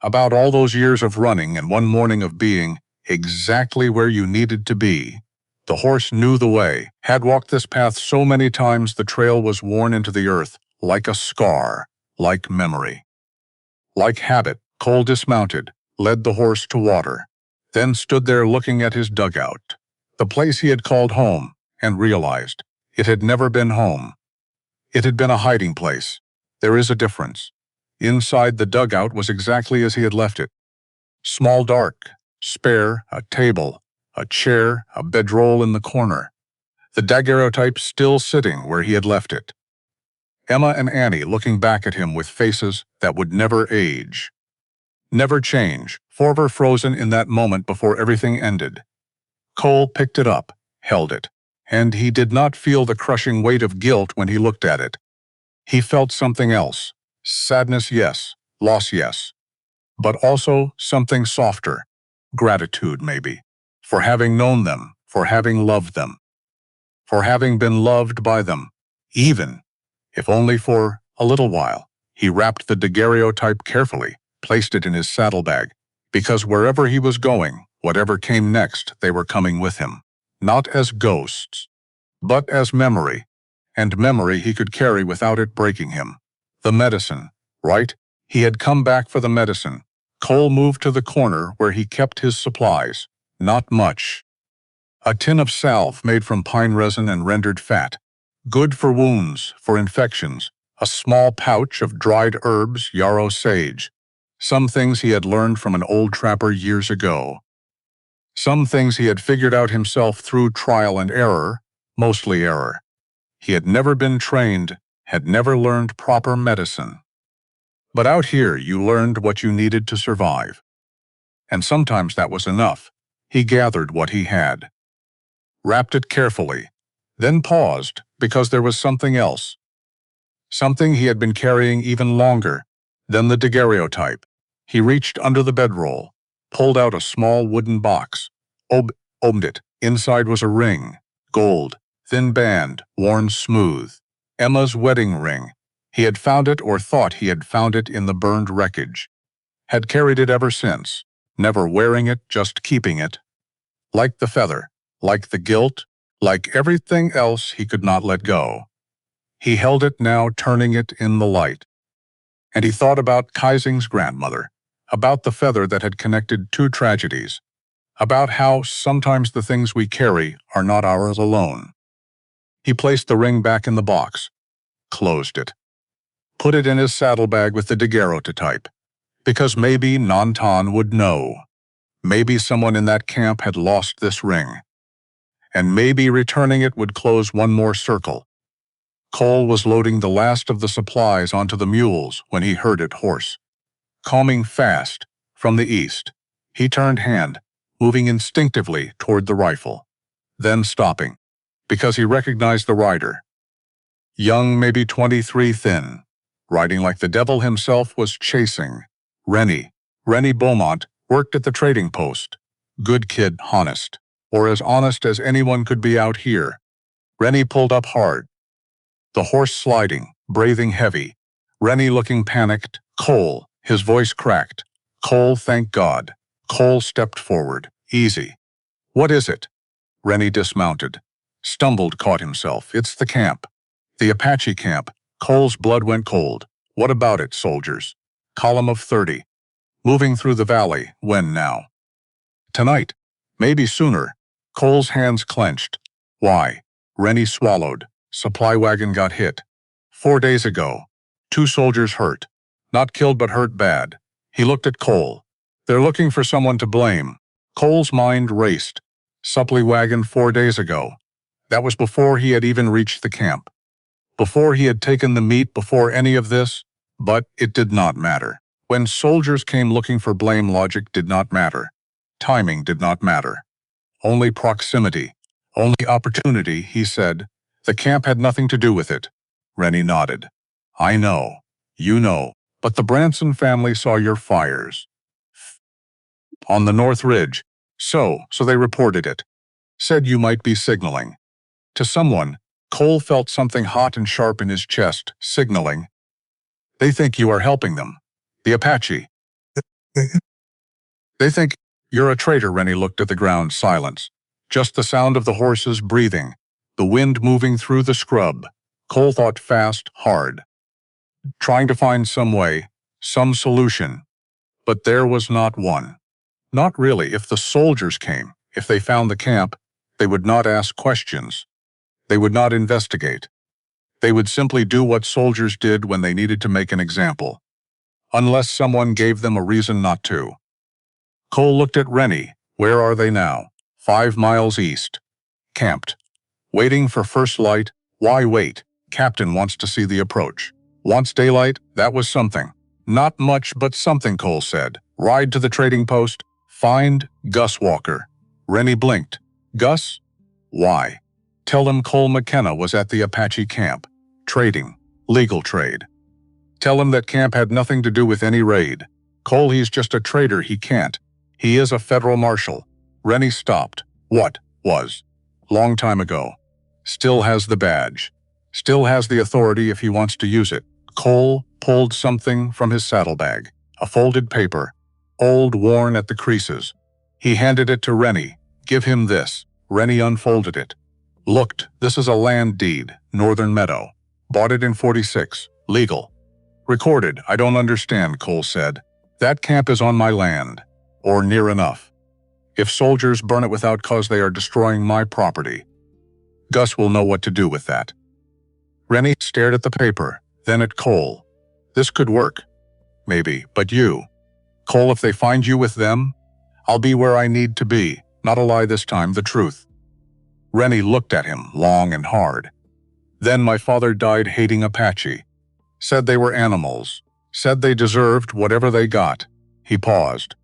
About all those years of running and one morning of being exactly where you needed to be. The horse knew the way, had walked this path so many times the trail was worn into the earth, like a scar, like memory. Like habit, Cole dismounted, led the horse to water, then stood there looking at his dugout, the place he had called home, and realized it had never been home. It had been a hiding place. There is a difference. Inside the dugout was exactly as he had left it. Small, dark, spare, a table, a chair, a bedroll in the corner. The daguerreotype still sitting where he had left it. Emma and Annie looking back at him with faces that would never age. Never change, forever frozen in that moment before everything ended. Cole picked it up, held it, and he did not feel the crushing weight of guilt when he looked at it. He felt something else. Sadness, yes. Loss, yes. But also something softer. Gratitude, maybe. For having known them, for having loved them. For having been loved by them. Even, if only for a little while. He wrapped the daguerreotype carefully, placed it in his saddlebag, because wherever he was going, whatever came next, they were coming with him. Not as ghosts, but as memory, and memory he could carry without it breaking him. The medicine, right? He had come back for the medicine. Cole moved to the corner where he kept his supplies. Not much. A tin of salve made from pine resin and rendered fat. Good for wounds, for infections. A small pouch of dried herbs, yarrow sage. Some things he had learned from an old trapper years ago. Some things he had figured out himself through trial and error, mostly error. He had never been trained, had never learned proper medicine. But out here you learned what you needed to survive. And sometimes that was enough. He gathered what he had. Wrapped it carefully, then paused because there was something else. Something he had been carrying even longer than the daguerreotype. He reached under the bedroll, pulled out a small wooden box, opened it. Inside was a ring, gold, thin band, worn smooth. Emma's wedding ring. He had found it or thought he had found it in the burned wreckage. Had carried it ever since, never wearing it, just keeping it. Like the feather, like the guilt, like everything else he could not let go. He held it now, turning it in the light. And he thought about Kaising's grandmother, about the feather that had connected two tragedies, about how sometimes the things we carry are not ours alone. He placed the ring back in the box, closed it, put it in his saddlebag with the daguerreotype, because maybe Nantan would know. Maybe someone in that camp had lost this ring, and maybe returning it would close one more circle. Cole was loading the last of the supplies onto the mules when he heard it hoarse, coming fast from the east. He turned hand, moving instinctively toward the rifle, then stopping, because he recognized the rider. Young, maybe 23, thin, riding like the devil himself, was chasing. Rennie Beaumont worked at the trading post. Good kid, honest, or as honest as anyone could be out here. Rennie pulled up hard, the horse sliding, breathing heavy. Rennie looking panicked. Cole, his voice cracked. Cole, thank God. Cole stepped forward. Easy. What is it? Rennie dismounted. Stumbled, caught himself. It's the camp. The Apache camp. Cole's blood went cold. What about it, soldiers? Column of 30. Moving through the valley. When now? Tonight. Maybe sooner. Cole's hands clenched. Why? Rennie swallowed. Supply wagon got hit. 4 days ago. 2 soldiers hurt. Not killed but hurt bad. He looked at Cole. They're looking for someone to blame. Cole's mind raced. Supply wagon 4 days ago. That was before he had even reached the camp. Before he had taken the meat, before any of this. But it did not matter. When soldiers came looking for blame, logic did not matter. Timing did not matter. Only proximity. Only opportunity, he said. The camp had nothing to do with it. Rennie nodded. I know. You know. But the Branson family saw your fires. On the North Ridge. So they reported it. Said you might be signaling. To someone, Cole felt something hot and sharp in his chest. Signaling. They think you are helping them. The Apache. They think you're a traitor. Rennie looked at the ground. Silence. Just the sound of the horses breathing. The wind moving through the scrub. Cole thought fast, hard. Trying to find some way, some solution. But there was not one. Not really. If the soldiers came, if they found the camp, they would not ask questions. They would not investigate. They would simply do what soldiers did when they needed to make an example. Unless someone gave them a reason not to. Cole looked at Rennie. Where are they now? 5 miles east. Camped. Waiting for first light. Why wait? Captain wants to see the approach. Wants daylight? That was something. Not much, but something, Cole said. Ride to the trading post. Find Gus Walker. Rennie blinked. Gus? Why? Tell him Cole Mackenna was at the Apache camp. Trading. Legal trade. Tell him that camp had nothing to do with any raid. Cole, he's just a trader. He can't. He is a federal marshal. Rennie stopped. What? Was. Long time ago. Still has the badge. Still has the authority if he wants to use it. Cole pulled something from his saddlebag, a folded paper, old, worn at the creases. He handed it to Rennie. "Give him this." Rennie unfolded it. "Looked, this is a land deed, Northern Meadow. Bought it in 46. Legal." "Recorded. I don't understand," Cole said. "That camp is on my land, or near enough. If soldiers burn it without cause, they are destroying my property. Gus will know what to do with that." Rennie stared at the paper, then at Cole. "This could work. Maybe, but you. Cole, if they find you with them, I'll be where I need to be. Not a lie this time, the truth." Rennie looked at him long and hard. "Then my father died hating Apache. Said they were animals. Said they deserved whatever they got." He paused.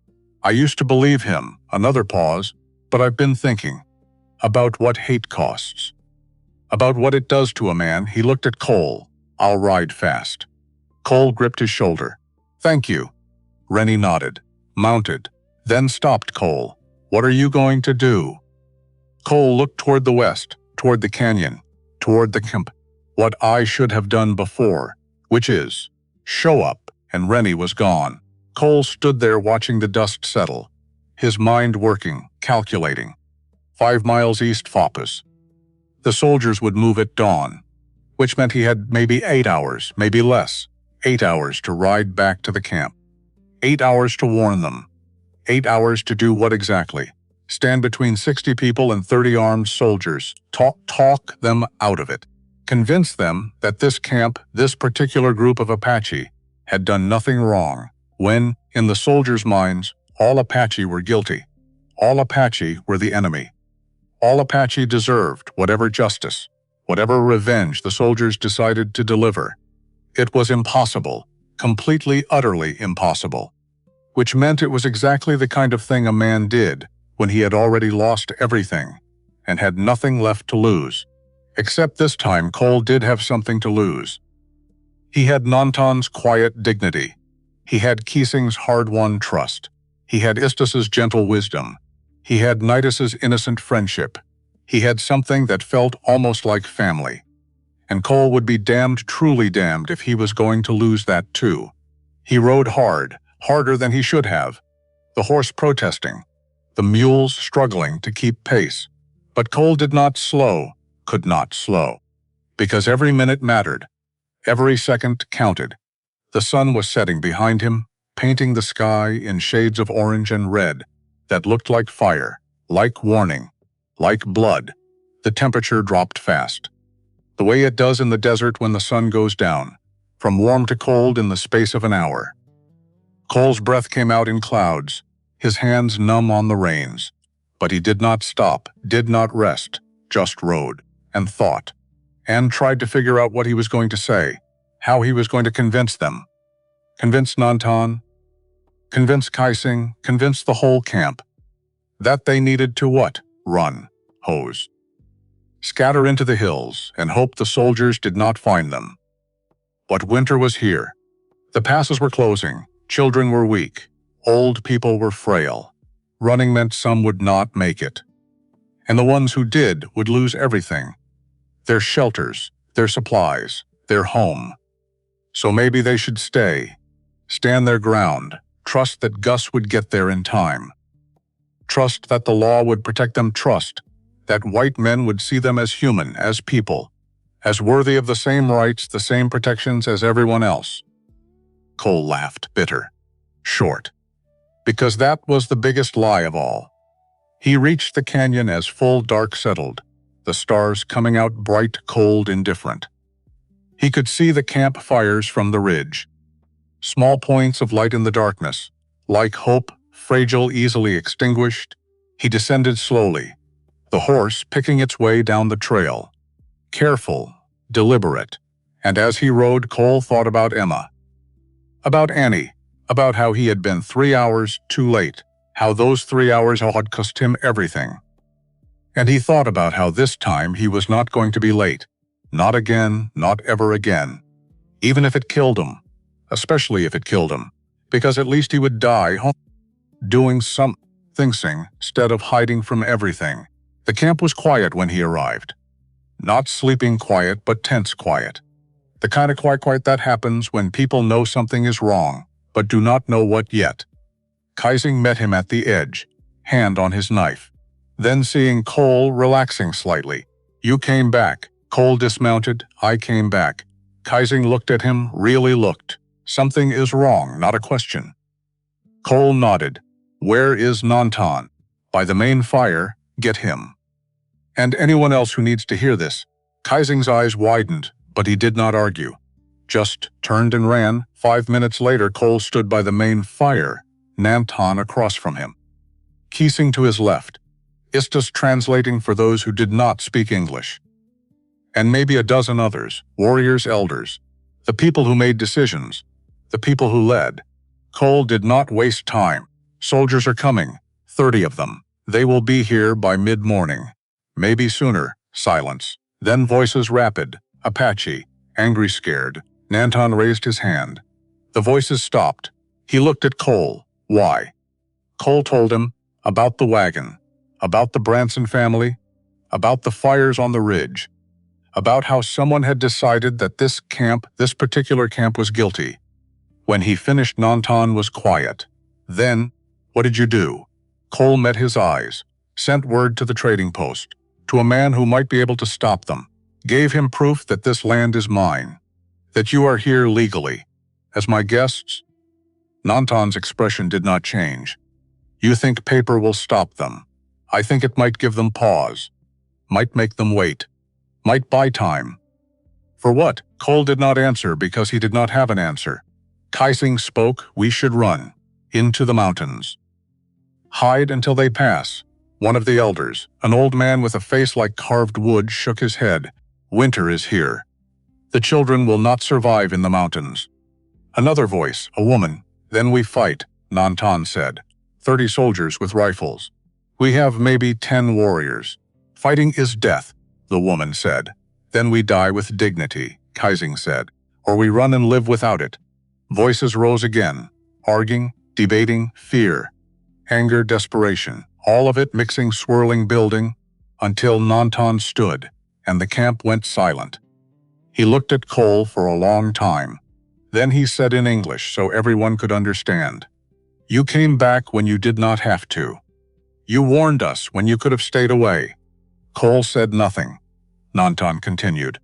"I used to believe him." Another pause. "But I've been thinking about what hate costs. About what it does to a man." He looked at Cole. "I'll ride fast." Cole gripped his shoulder. "Thank you." Rennie nodded, mounted, then stopped Cole. "What are you going to do?" Cole looked toward the west, toward the canyon, toward the camp. "What I should have done before, which is show up," and Rennie was gone. Cole stood there watching the dust settle, his mind working, calculating. 5 miles east Foppas. The soldiers would move at dawn, which meant he had maybe 8 hours, maybe less. 8 hours to ride back to the camp. 8 hours to warn them. 8 hours to do what exactly? Stand between 60 people and 30 armed soldiers. Talk them out of it. Convince them that this camp, this particular group of Apache, had done nothing wrong, when, in the soldiers' minds, all Apache were guilty. All Apache were the enemy. All Apache deserved whatever justice, whatever revenge the soldiers decided to deliver. It was impossible, completely, utterly impossible. Which meant it was exactly the kind of thing a man did when he had already lost everything and had nothing left to lose. Except this time Cole did have something to lose. He had Nanton's quiet dignity. He had Keesing's hard-won trust. He had Istus's gentle wisdom. He had Nidus's innocent friendship. He had something that felt almost like family. And Cole would be damned, truly damned, if he was going to lose that too. He rode hard, harder than he should have. The horse protesting, the mules struggling to keep pace. But Cole did not slow, could not slow. Because every minute mattered. Every second counted. The sun was setting behind him, painting the sky in shades of orange and red that looked like fire, like warning, like blood. The temperature dropped fast. The way it does in the desert when the sun goes down, from warm to cold in the space of an hour. Cole's breath came out in clouds, his hands numb on the reins. But he did not stop, did not rest, just rode, and thought, and tried to figure out what he was going to say, how he was going to convince them. Convince Nanton, convince Keesing, convince the whole camp. That they needed to what? Run, hose. Scatter into the hills and hope the soldiers did not find them. But winter was here. The passes were closing, children were weak, old people were frail. Running meant some would not make it. And the ones who did would lose everything. Their shelters, their supplies, their home. So maybe they should stay, stand their ground, trust that Gus would get there in time. Trust that the law would protect them, trust that white men would see them as human, as people, as worthy of the same rights, the same protections as everyone else. Cole laughed, bitter, short, because that was the biggest lie of all. He reached the canyon as full dark settled, the stars coming out bright, cold, indifferent. He could see the camp fires from the ridge. Small points of light in the darkness, like hope, fragile, easily extinguished. He descended slowly, the horse picking its way down the trail. Careful, deliberate, and as he rode, Cole thought about Emma. About Annie, about how he had been 3 hours too late, how those 3 hours had cost him everything. And he thought about how this time he was not going to be late. Not again, not ever again. Even if it killed him, especially if it killed him, because at least he would die doing something instead of hiding from everything. The camp was quiet when he arrived. Not sleeping quiet, but tense quiet. The kind of quite that happens when people know something is wrong, but do not know what yet. Kaising met him at the edge, hand on his knife. Then seeing Cole relaxing slightly. You came back. Cole dismounted. I came back. Kaising looked at him, really looked. Something is wrong, not a question. Cole nodded. Where is Nantan? By the main fire, get him. And anyone else who needs to hear this. Kaising's eyes widened, but he did not argue. Just turned and ran. 5 minutes later, Cole stood by the main fire, Nantan across from him. Kaising to his left. Istus translating for those who did not speak English. And maybe a dozen others, warriors, elders, the people who made decisions, the people who led. Cole did not waste time. Soldiers are coming, 30 of them. They will be here by mid-morning. Maybe sooner. Silence. Then voices rapid. Apache. Angry, scared. Nantan raised his hand. The voices stopped. He looked at Cole. Why? Cole told him about the wagon, about the Branson family, about the fires on the ridge, about how someone had decided that this particular camp was guilty. When he finished, Nantan was quiet. Then, what did you do? Cole met his eyes, sent word to the trading post, to a man who might be able to stop them, gave him proof that this land is mine, that you are here legally, as my guests. Nantan's expression did not change. You think paper will stop them. I think it might give them pause, might make them wait, might buy time. For what? Cole did not answer because he did not have an answer. Kaising spoke, we should run, into the mountains. Hide until they pass. One of the elders, an old man with a face like carved wood, shook his head. Winter is here. The children will not survive in the mountains. Another voice, a woman. Then we fight, Nantan said. 30 soldiers with rifles. We have maybe 10 warriors. Fighting is death, the woman said. Then we die with dignity, Kaising said, or we run and live without it. Voices rose again, arguing, debating, fear, anger, desperation, all of it mixing, swirling, building, until Nantan stood, and the camp went silent. He looked at Cole for a long time. Then he said in English so everyone could understand, you came back when you did not have to. You warned us when you could have stayed away. Cole said nothing. Nantan continued.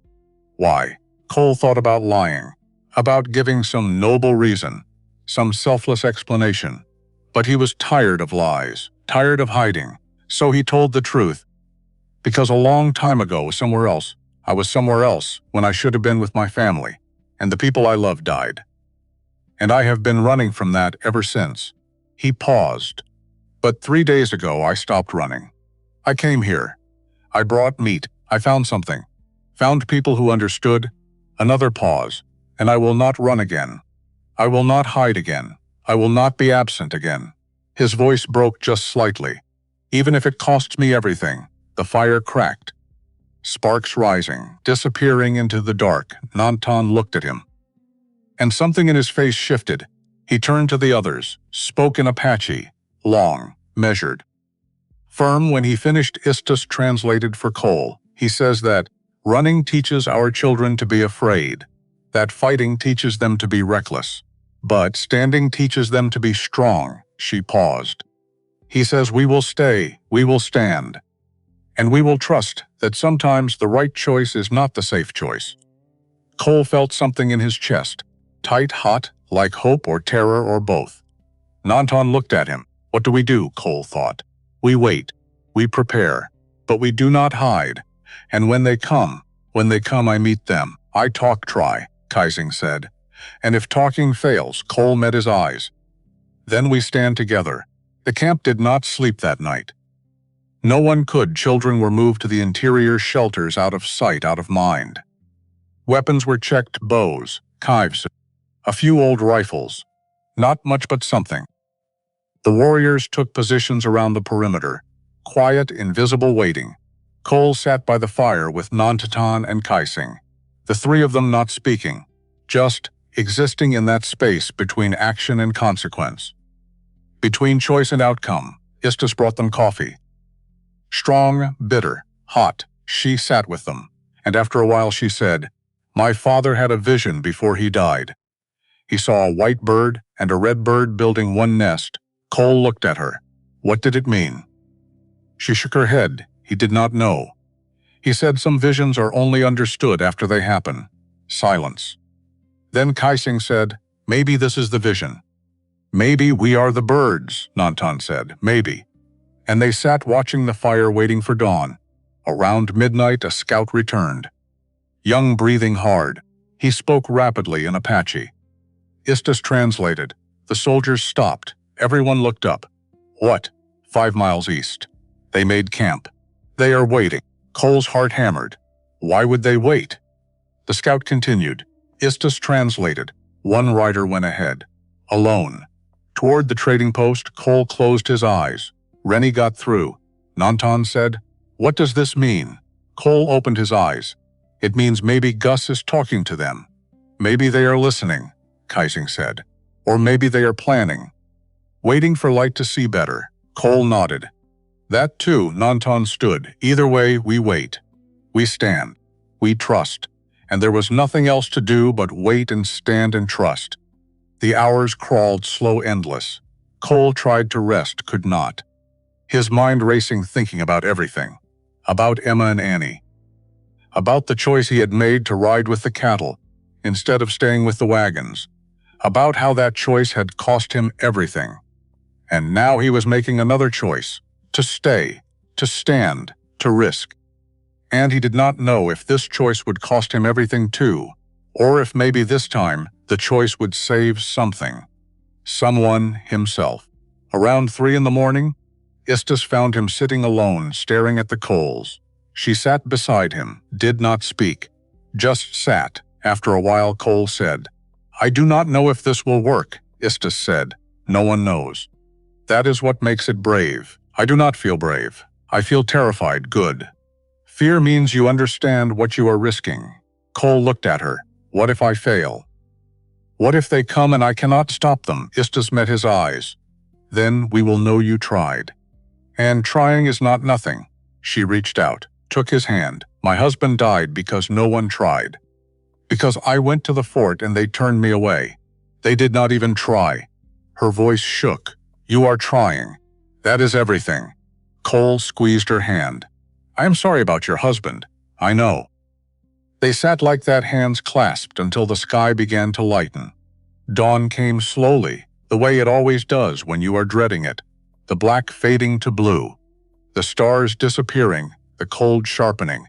Why? Cole thought about lying, about giving some noble reason, some selfless explanation. But he was tired of lies, tired of hiding, so he told the truth. Because a long time ago, I was somewhere else when I should have been with my family, and the people I loved died. And I have been running from that ever since. He paused. But 3 days ago, I stopped running. I came here. I brought meat. I found something. Found people who understood. Another pause. And I will not run again. I will not hide again. I will not be absent again. His voice broke just slightly. Even if it costs me everything. The fire cracked. Sparks rising, disappearing into the dark. Nantan looked at him. And something in his face shifted. He turned to the others, spoke in Apache, long, measured. Firm. When he finished, Istus translated for Cole. He says that running teaches our children to be afraid, that fighting teaches them to be reckless, but standing teaches them to be strong. She paused. He says we will stay, we will stand, and we will trust that sometimes the right choice is not the safe choice. Cole felt something in his chest, tight, hot, like hope or terror or both. Nantan looked at him. What do we do? Cole thought. We wait. We prepare. But we do not hide. And when they come, I meet them. I try, Kaising said. And if talking fails, Cole met his eyes. Then we stand together. The camp did not sleep that night. No one could. Children were moved to the interior shelters, out of sight, out of mind. Weapons were checked, bows, knives, a few old rifles. Not much, but something. The warriors took positions around the perimeter, quiet, invisible, waiting. Cole sat by the fire with Nantan and Kaising, the three of them not speaking, just existing in that space between action and consequence, between choice and outcome. Istus brought them coffee. Strong, bitter, hot. She sat with them, and after a while she said, My father had a vision before he died. He saw a white bird and a red bird building one nest. Cole looked at her. What did it mean? She shook her head. He did not know. He said some visions are only understood after they happen. Silence. Then Kaising said, maybe this is the vision. Maybe we are the birds, Nantan said, maybe. And they sat watching the fire waiting for dawn. Around midnight, a scout returned. Young, breathing hard. He spoke rapidly in Apache. Istus translated. The soldiers stopped. Everyone looked up. What? 5 miles east. They made camp. They are waiting. Cole's heart hammered. Why would they wait? The scout continued. Istus translated. One rider went ahead. Alone. Toward the trading post, Cole closed his eyes. Rennie got through. Nantan said, what does this mean? Cole opened his eyes. It means maybe Gus is talking to them. Maybe they are listening, Kaising said. Or maybe they are planning. Waiting for light to see better. Cole nodded. That too, Nantan stood. Either way, we wait. We stand. We trust. And there was nothing else to do but wait and stand and trust. The hours crawled slow, endless. Cole tried to rest, could not. His mind racing, thinking about everything. About Emma and Annie. About the choice he had made to ride with the cattle, instead of staying with the wagons. About how that choice had cost him everything. And now he was making another choice. To stay, to stand, to risk. And he did not know if this choice would cost him everything too, or if maybe this time the choice would save something. Someone himself. Around 3 in the morning, Istus found him sitting alone, staring at the coals. She sat beside him, did not speak, just sat. After a while, Cole said, I do not know if this will work, Istus said. No one knows. That is what makes it brave. I do not feel brave. I feel terrified, good. Fear means you understand what you are risking. Cole looked at her. What if I fail? What if they come and I cannot stop them? Istus met his eyes. Then we will know you tried. And trying is not nothing. She reached out, took his hand. My husband died because no one tried. Because I went to the fort and they turned me away. They did not even try. Her voice shook. You are trying. That is everything. Cole squeezed her hand. I am sorry about your husband. I know. They sat like that, hands clasped, until the sky began to lighten. Dawn came slowly, the way it always does when you are dreading it. The black fading to blue. The stars disappearing, the cold sharpening.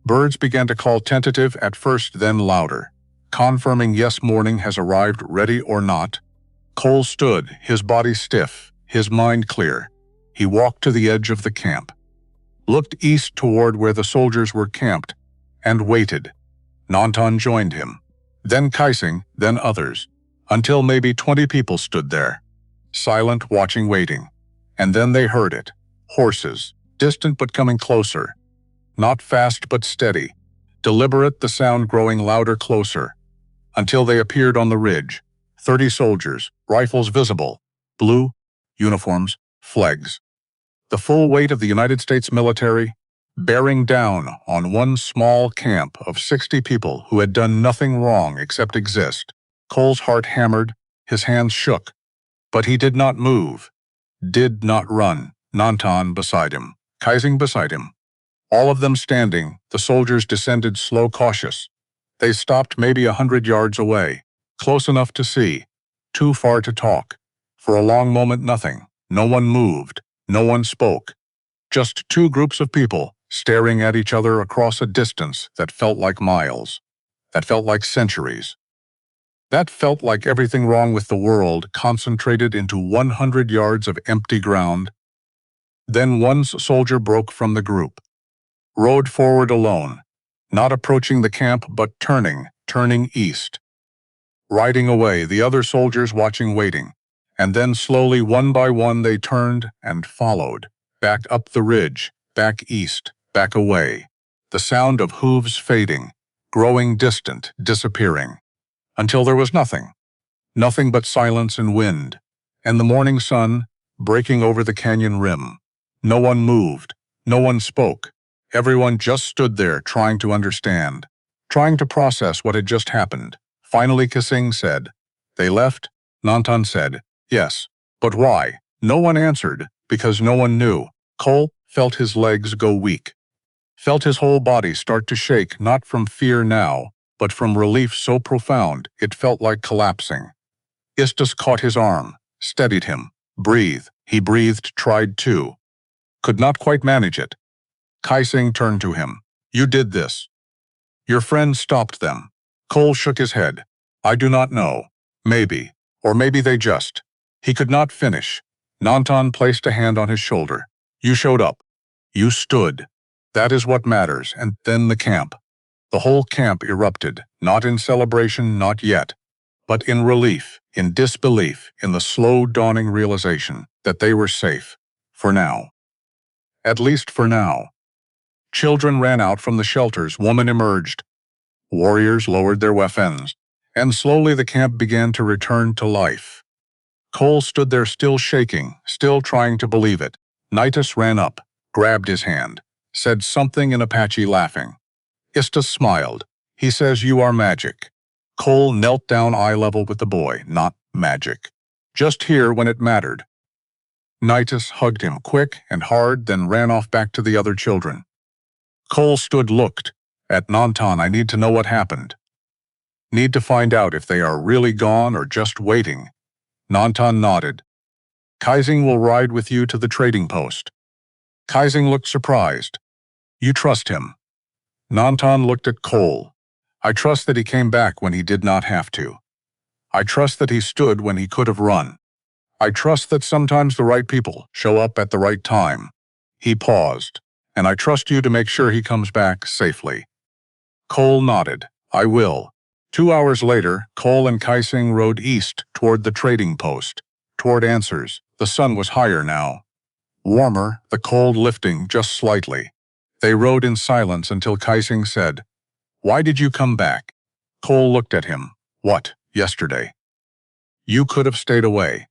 Birds began to call, tentative at first, then louder, confirming yes, morning has arrived, ready or not. Cole stood, his body stiff, his mind clear. He walked to the edge of the camp, looked east toward where the soldiers were camped, and waited. Nantan joined him. Then Kaising, then others, until maybe 20 people stood there, silent, watching, waiting. And then they heard it. Horses, distant but coming closer. Not fast but steady. Deliberate, the sound growing louder, closer. Until they appeared on the ridge. 30 soldiers, rifles visible. Blue, uniforms, flags. The full weight of the United States military, bearing down on one small camp of 60 people who had done nothing wrong except exist. Cole's heart hammered, his hands shook. But he did not move. Did not run. Nantan beside him, Kaising beside him. All of them standing, the soldiers descended slow, cautious. They stopped maybe 100 yards away, close enough to see, too far to talk. For a long moment, nothing. No one moved. No one spoke. Just 2 groups of people staring at each other across a distance that felt like miles, that felt like centuries. That felt like everything wrong with the world concentrated into 100 yards of empty ground. Then one soldier broke from the group, rode forward alone, not approaching the camp but turning east. Riding away, the other soldiers watching, waiting. And then slowly, one by one, they turned and followed, back up the ridge, back east, back away. The sound of hooves fading, growing distant, disappearing. Until there was nothing. Nothing but silence and wind. And the morning sun breaking over the canyon rim. No one moved. No one spoke. Everyone just stood there trying to understand. trying to process what had just happened. Finally Kasing said, "They left?" Nantan said, "Yes. But why?" No one answered, because no one knew. Cole felt his legs go weak. Felt his whole body start to shake, not from fear now, but from relief so profound it felt like collapsing. Istus caught his arm, steadied him. "Breathe." He breathed, tried to. Could not quite manage it. Kaising turned to him. "You did this. Your friends stopped them." Cole shook his head. "I do not know. Maybe. Or maybe they just." He could not finish. Nantan placed a hand on his shoulder. "You showed up. You stood. That is what matters." And then the camp. The whole camp erupted, not in celebration, not yet, but in relief, in disbelief, in the slow dawning realization that they were safe. For now. At least for now. Children ran out from the shelters, women emerged. Warriors lowered their weapons, and slowly the camp began to return to life. Cole stood there still shaking, still trying to believe it. Nitus ran up, grabbed his hand, said something in Apache, laughing. Istus smiled. "He says you are magic." Cole knelt down eye level with the boy. "Not magic. Just here when it mattered." Nitus hugged him quick and hard, then ran off back to the other children. Cole stood, looked at Nantan. "I need to know what happened. Need to find out if they are really gone or just waiting." Nantan nodded. "Kaising will ride with you to the trading post." Kaising looked surprised. "You trust him?" Nantan looked at Cole. "I trust that he came back when he did not have to. I trust that he stood when he could have run. I trust that sometimes the right people show up at the right time." He paused. "And I trust you to make sure he comes back safely." Cole nodded. "I will." 2 hours later, Cole and Kaising rode east toward the trading post, toward answers. The sun was higher now. Warmer, the cold lifting just slightly. They rode in silence until Kaising said, "Why did you come back?" Cole looked at him. "What, yesterday? You could have stayed away.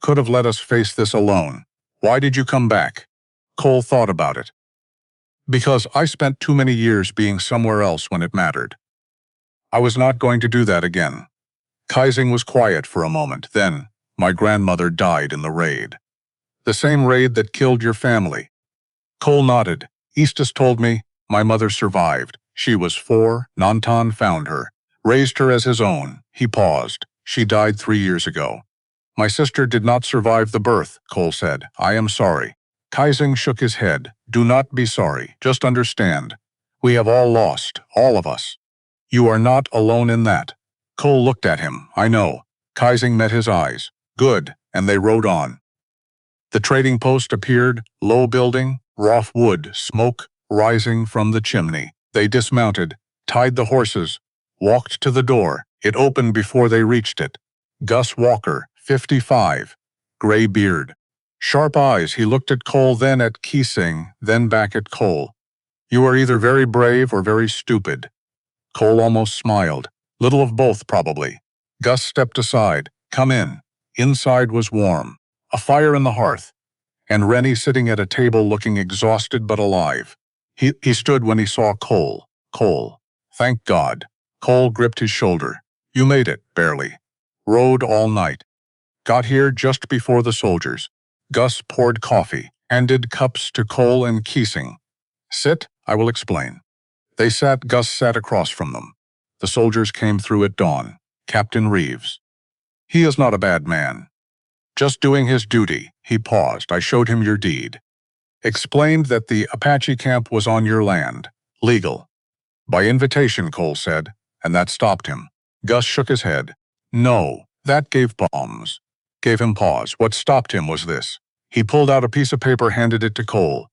Could have let us face this alone. Why did you come back?" Cole thought about it. "Because I spent too many years being somewhere else when it mattered. I was not going to do that again." Kaising was quiet for a moment. Then, "My grandmother died in the raid. The same raid that killed your family." Cole nodded. "Istus told me my mother survived. She was 4. Nantan found her, raised her as his own." He paused. "She died 3 years ago." "My sister did not survive the birth," Cole said. "I am sorry." Kaising shook his head. "Do not be sorry. Just understand. We have all lost, all of us. You are not alone in that." Cole looked at him. "I know." Kaising met his eyes. "Good," and they rode on. The trading post appeared, low building, rough wood, smoke rising from the chimney. They dismounted, tied the horses, walked to the door. It opened before they reached it. Gus Walker, 55, gray beard. Sharp eyes. He looked at Cole, then at Kaising, then back at Cole. "You are either very brave or very stupid." Cole almost smiled. "Little of both, probably." Gus stepped aside. "Come in." Inside was warm. A fire in the hearth, and Rennie sitting at a table looking exhausted but alive. He stood when he saw Cole. "Cole. Thank God." Cole gripped his shoulder. "You made it, barely. Rode all night. Got here just before the soldiers." Gus poured coffee, handed cups to Cole and Kaising. "Sit, I will explain." They sat. Gus sat across from them. "The soldiers came through at dawn. Captain Reeves. He is not a bad man. Just doing his duty." He paused. "I showed him your deed. Explained that the Apache camp was on your land. Legal. By invitation," Cole said, "and that stopped him." Gus shook his head. "No, that gave bombs." Gave him pause. "What stopped him was this." He pulled out a piece of paper, handed it to Cole.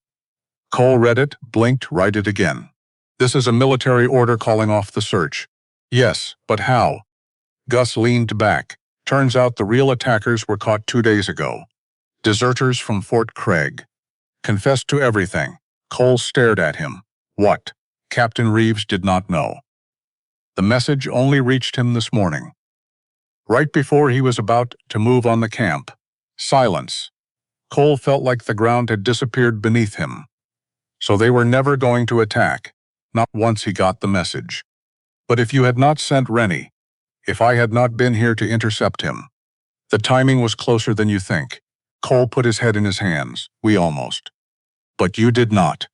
Cole read it, blinked, "Write it again." "This is a military order calling off the search." "Yes, but how?" Gus leaned back. "Turns out the real attackers were caught 2 days ago. Deserters from Fort Craig. Confessed to everything." Cole stared at him. "What?" Captain Reeves did not know. The message only reached him this morning, right before he was about to move on the camp. Silence. Cole felt like the ground had disappeared beneath him. So they were never going to attack. Not once he got the message. But if you had not sent Rennie, if I had not been here to intercept him, the timing was closer than you think. Cole put his head in his hands. We almost. But you did not.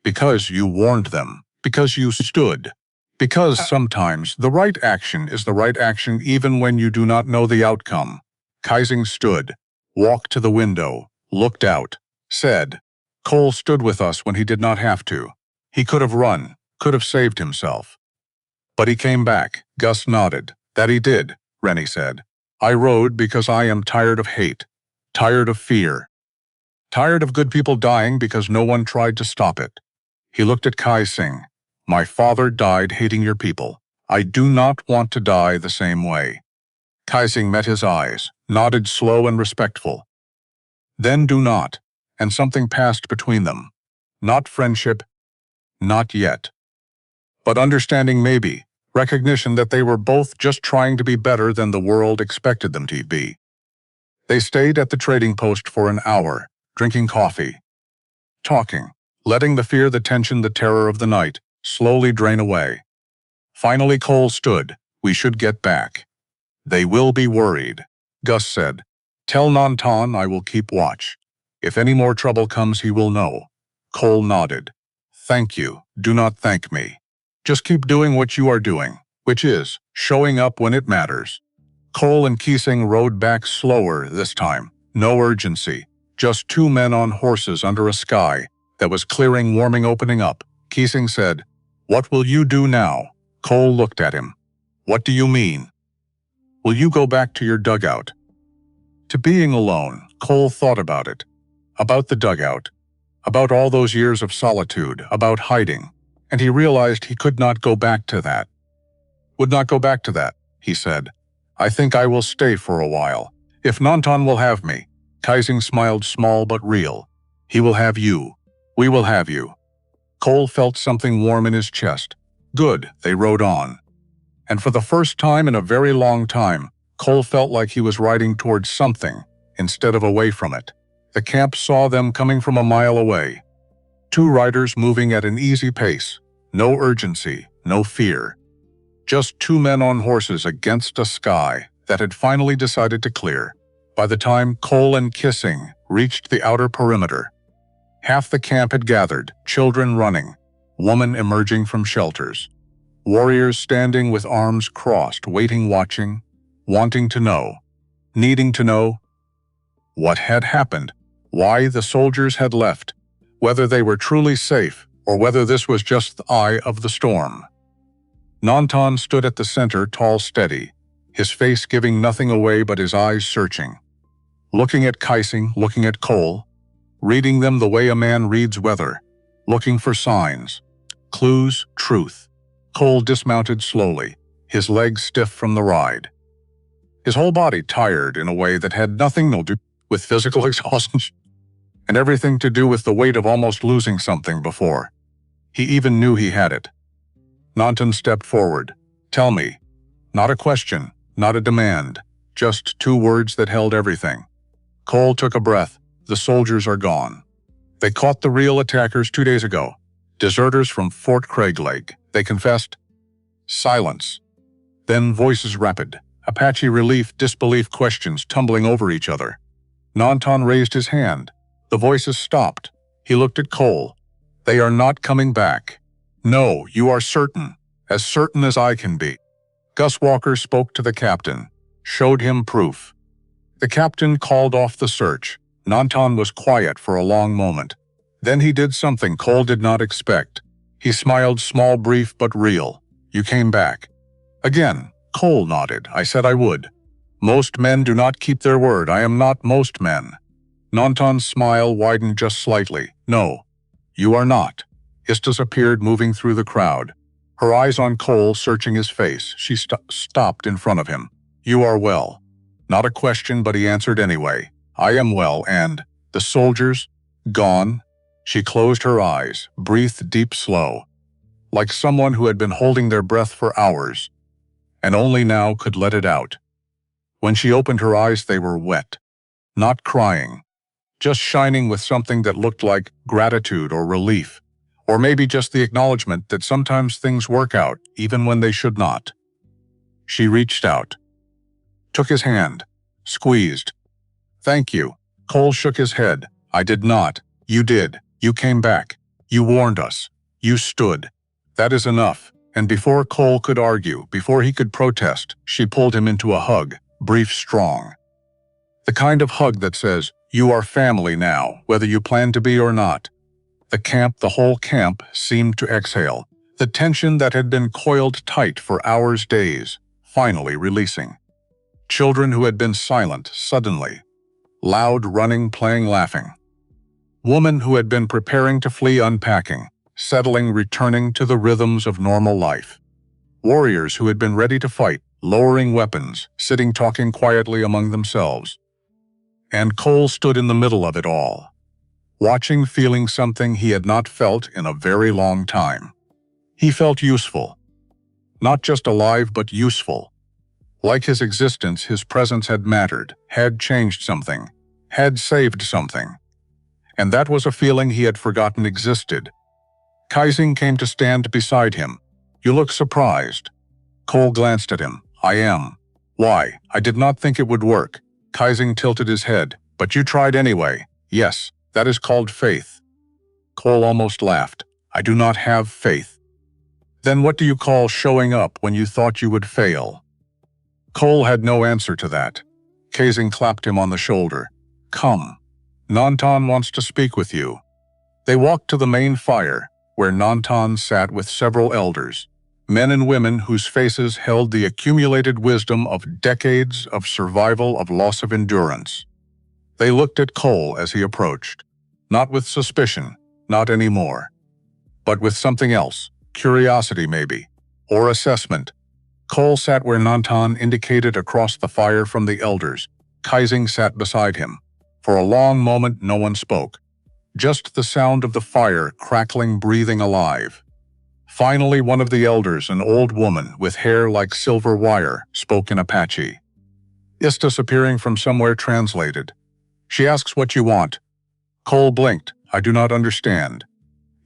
Because you warned them. Because you stood. Because sometimes the right action is the right action even when you do not know the outcome. Kaising stood, walked to the window, looked out, said, Cole stood with us when he did not have to. He could have run, could have saved himself. But he came back. Gus nodded. That he did, Rennie said. I rode because I am tired of hate, tired of fear, tired of good people dying because no one tried to stop it. He looked at Kaising. My father died hating your people. I do not want to die the same way. Kaising met his eyes, nodded slow and respectful. Then do not, and something passed between them. Not friendship, not yet. But understanding maybe, recognition that they were both just trying to be better than the world expected them to be. They stayed at the trading post for an hour, drinking coffee, talking, letting the fear, the tension, the terror of the night slowly drain away. Finally Cole stood. We should get back. They will be worried. Gus said, Tell Nantan I will keep watch. If any more trouble comes he will know. Cole nodded. Thank you. Do not thank me. Just keep doing what you are doing, which is showing up when it matters. Cole and Kaising rode back slower this time. No urgency. Just two men on horses under a sky that was clearing, warming, opening up. Kaising said, What will you do now? Cole looked at him. What do you mean? Will you go back to your dugout? To being alone, Cole thought about it. About the dugout. About all those years of solitude, about hiding. And he realized he could not go back to that. Would not go back to that, he said. I think I will stay for a while. If Nantan will have me. Kaising smiled, small but real. He will have you. We will have you. Cole felt something warm in his chest. Good, they rode on. And for the first time in a very long time, Cole felt like he was riding towards something, instead of away from it. The camp saw them coming from a mile away. Two riders moving at an easy pace. No urgency, no fear. Just two men on horses against a sky that had finally decided to clear. By the time Cole and Kaising reached the outer perimeter, half the camp had gathered, children running, women emerging from shelters, warriors standing with arms crossed, waiting, watching, wanting to know, needing to know what had happened, why the soldiers had left, whether they were truly safe or whether this was just the eye of the storm. Nantan stood at the center, tall, steady, his face giving nothing away but his eyes searching. Looking at Kaising, looking at Cole, reading them the way a man reads weather, looking for signs, clues, truth. Cole dismounted slowly, his legs stiff from the ride. His whole body tired in a way that had nothing to do with physical exhaustion, and everything to do with the weight of almost losing something before he even knew he had it. Nantan stepped forward. Tell me. Not a question, not a demand, just two words that held everything. Cole took a breath. The soldiers are gone. They caught the real attackers 2 days ago. Deserters from Fort Craiglake. They confessed. Silence. Then voices rapid. Apache relief, disbelief, questions tumbling over each other. Nantan raised his hand. The voices stopped. He looked at Cole. They are not coming back. No, you are certain. As certain as I can be. Gus Walker spoke to the captain. Showed him proof. The captain called off the search. Nantan was quiet for a long moment. Then he did something Cole did not expect. He smiled, small, brief, but real. You came back. Again, Cole nodded. I said I would. Most men do not keep their word. I am not most men. Nantan's smile widened just slightly. No, you are not. Istas appeared, moving through the crowd. Her eyes on Cole, searching his face. She stopped in front of him. You are well. Not a question, but he answered anyway. I am well, and the soldiers? Gone? She closed her eyes, breathed deep, slow, like someone who had been holding their breath for hours, and only now could let it out. When she opened her eyes, they were wet. Not crying, just shining with something that looked like gratitude or relief, Or maybe just the acknowledgement that sometimes things work out even when they should not. She reached out, took his hand, squeezed. "Thank you." Cole shook his head. "I did not. You did. You came back. You warned us. You stood. That is enough." And before Cole could argue, before he could protest, she pulled him into a hug, brief, strong. The kind of hug that says, "You are family now, whether you plan to be or not." The whole camp, seemed to exhale, the tension that had been coiled tight for hours, days, finally releasing. Children who had been silent, suddenly. Loud, running, playing, laughing. Women who had been preparing to flee, unpacking, settling, returning to the rhythms of normal life. Warriors who had been ready to fight, lowering weapons, sitting talking quietly among themselves. And Cole stood in the middle of it all, watching, feeling something he had not felt in a very long time. He felt useful. Not just alive, but useful. Like his existence, his presence had mattered, had changed something, had saved something. And that was a feeling he had forgotten existed. Kaizing came to stand beside him. "You look surprised." Cole glanced at him. "I am." "Why? I did not think it would work." Kaizing tilted his head. "But you tried anyway." "Yes, that is called faith." Cole almost laughed. "I do not have faith." "Then what do you call showing up when you thought you would fail?" Cole had no answer to that. Kaizing clapped him on the shoulder. "Come. Nantan wants to speak with you." They walked to the main fire, where Nantan sat with several elders, men and women whose faces held the accumulated wisdom of decades of survival, of loss of endurance. They looked at Cole as he approached, not with suspicion, not anymore, but with something else, curiosity maybe, or assessment. Cole sat where Nantan indicated across the fire from the elders. Kaizing sat beside him. For a long moment no one spoke, just the sound of the fire crackling, breathing alive. Finally one of the elders, an old woman with hair like silver wire, spoke in Apache. Istus appearing from somewhere translated. She asks what you want. Cole blinked. "I do not understand."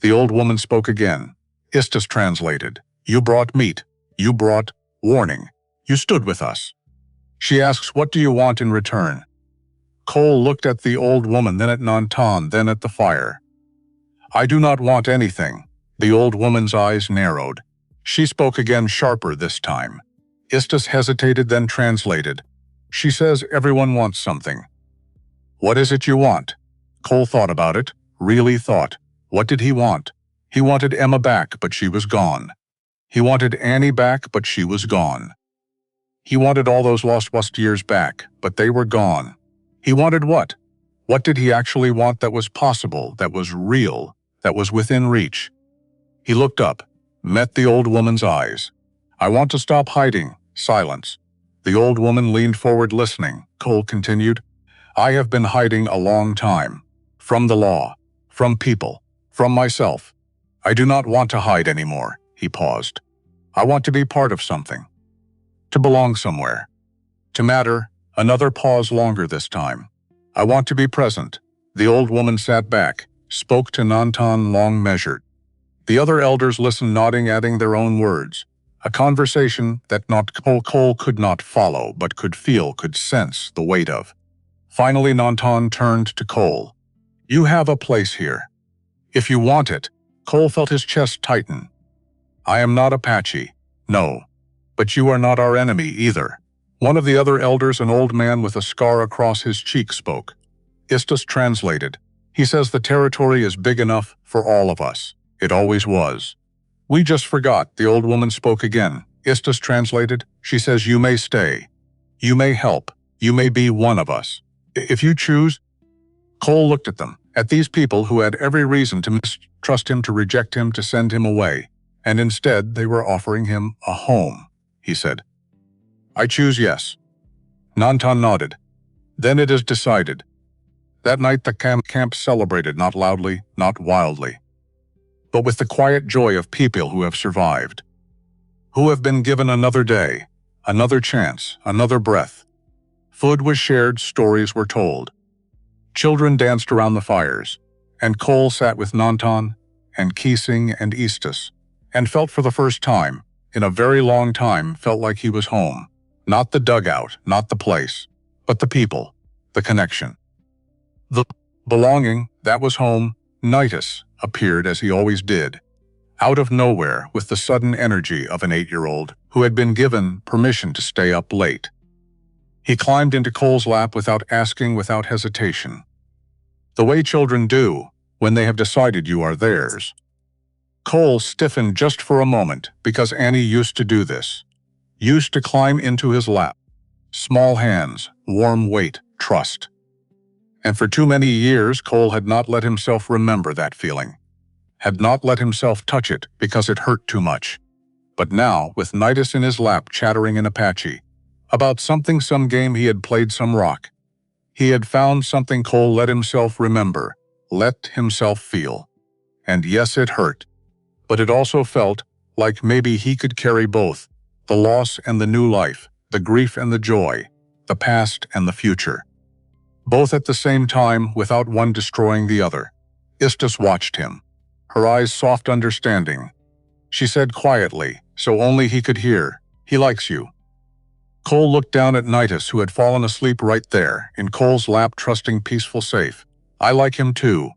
The old woman spoke again. Istus translated. "You brought meat. You brought warning. You stood with us." She asks, "What do you want in return?" Cole looked at the old woman, then at Nantan, then at the fire. "I do not want anything." The old woman's eyes narrowed. She spoke again, sharper this time. Istus hesitated, then translated. She says everyone wants something. "What is it you want?" Cole thought about it, really thought. What did he want? He wanted Emma back, but she was gone. He wanted Annie back, but she was gone. He wanted all those lost years back, but they were gone. He wanted what? What did he actually want that was possible, that was real, that was within reach? He looked up, met the old woman's eyes. "I want to stop hiding." Silence. The old woman leaned forward, listening. Cole continued, "I have been hiding a long time. From the law, from people, from myself. I do not want to hide anymore." He paused. "I want to be part of something. To belong somewhere. To matter." Another pause, longer this time. "I want to be present." The old woman sat back, spoke to Nantan, long measured. The other elders listened, nodding, adding their own words. A conversation that not Cole could not follow, but could feel, could sense the weight of. Finally Nantan turned to Cole. "You have a place here. If you want it." Cole felt his chest tighten. "I am not Apache. No. But you are not our enemy either." One of the other elders, an old man with a scar across his cheek, spoke. Istus translated. "He says the territory is big enough for all of us. It always was. We just forgot." The old woman spoke again. Istus translated. She says you may stay. You may help. You may be one of us. If you choose. Cole looked at them, at these people who had every reason to mistrust him, to reject him, to send him away. And instead they were offering him a home. He said, "I choose yes." Nantan nodded. "Then it is decided." That night the camp celebrated, not loudly, not wildly, but with the quiet joy of people who have survived, who have been given another day, another chance, another breath. Food was shared, stories were told. Children danced around the fires, and Cole sat with Nantan and Keesing and Eastus, and felt for the first time, in a very long time, felt like he was home. Not the dugout, not the place, but the people, the connection. The belonging, that was home. Nitus appeared as he always did, out of nowhere with the sudden energy of an 8-year-old who had been given permission to stay up late. He climbed into Cole's lap without asking, without hesitation. The way children do when they have decided you are theirs. Cole stiffened just for a moment because Annie used to do this, used to climb into his lap. Small hands, warm weight, trust. And for too many years, Cole had not let himself remember that feeling, had not let himself touch it because it hurt too much. But now, with Nitus in his lap chattering in Apache, about something, some game he had played, some rock, he had found something Cole let himself remember, let himself feel. And yes, it hurt. But it also felt like maybe he could carry both, the loss and the new life, the grief and the joy, the past and the future. Both at the same time without one destroying the other. Istus watched him, her eyes soft understanding. She said quietly, so only he could hear, "He likes you." Cole looked down at Nitus, who had fallen asleep right there, in Cole's lap, trusting, peaceful, safe. "I like him too."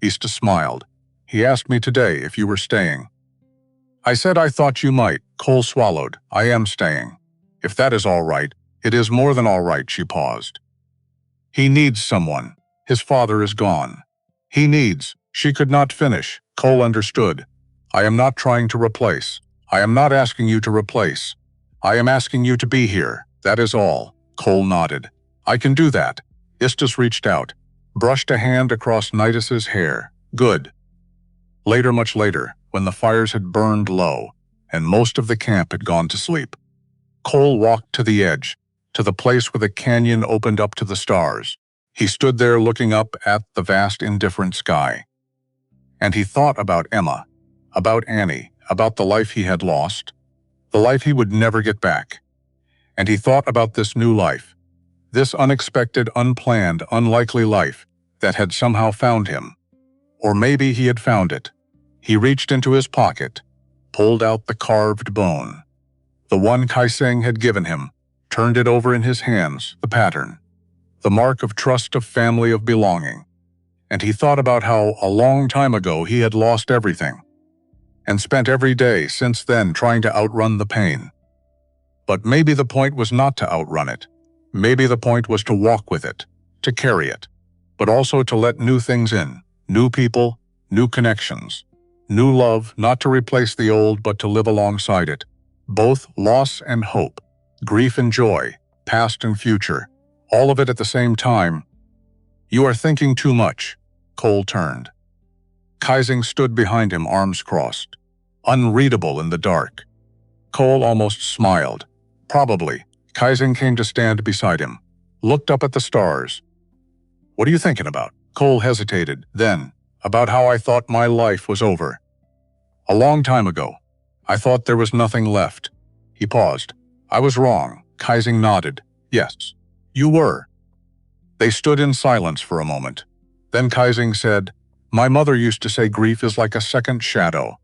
Istus smiled. "He asked me today if you were staying." "I said I thought you might." Cole swallowed. "I am staying. If that is all right." "It is more than all right," she paused. "He needs someone. His father is gone. He needs..." She could not finish. Cole understood. "I am not trying to replace. I am not asking you to replace. I am asking you to be here. That is all." Cole nodded. "I can do that." Istus reached out, brushed a hand across Nitus's hair. "Good." Later, much later, when the fires had burned low and most of the camp had gone to sleep, Cole walked to the edge, to the place where the canyon opened up to the stars. He stood there looking up at the vast, indifferent sky. And he thought about Emma, about Annie, about the life he had lost, the life he would never get back. And he thought about this new life, this unexpected, unplanned, unlikely life that had somehow found him. Or maybe he had found it. He reached into his pocket, pulled out the carved bone, the one Kaiseng had given him, turned it over in his hands, the pattern, the mark of trust, of family, of belonging. And he thought about how, a long time ago, he had lost everything, and spent every day since then trying to outrun the pain. But maybe the point was not to outrun it. Maybe the point was to walk with it, to carry it, but also to let new things in, new people, new connections, new love, not to replace the old, but to live alongside it. Both loss and hope, grief and joy, past and future, all of it at the same time. "You are thinking too much." Cole turned. Kaising stood behind him, arms crossed, unreadable in the dark. Cole almost smiled. Probably. Kaising came to stand beside him, looked up at the stars. "What are you thinking about?" Cole hesitated. "Then, about how I thought my life was over. A long time ago. I thought there was nothing left." He paused. "I was wrong." Kaising nodded. "Yes, you were." They stood in silence for a moment. Then Kaising said, "My mother used to say grief is like a second shadow.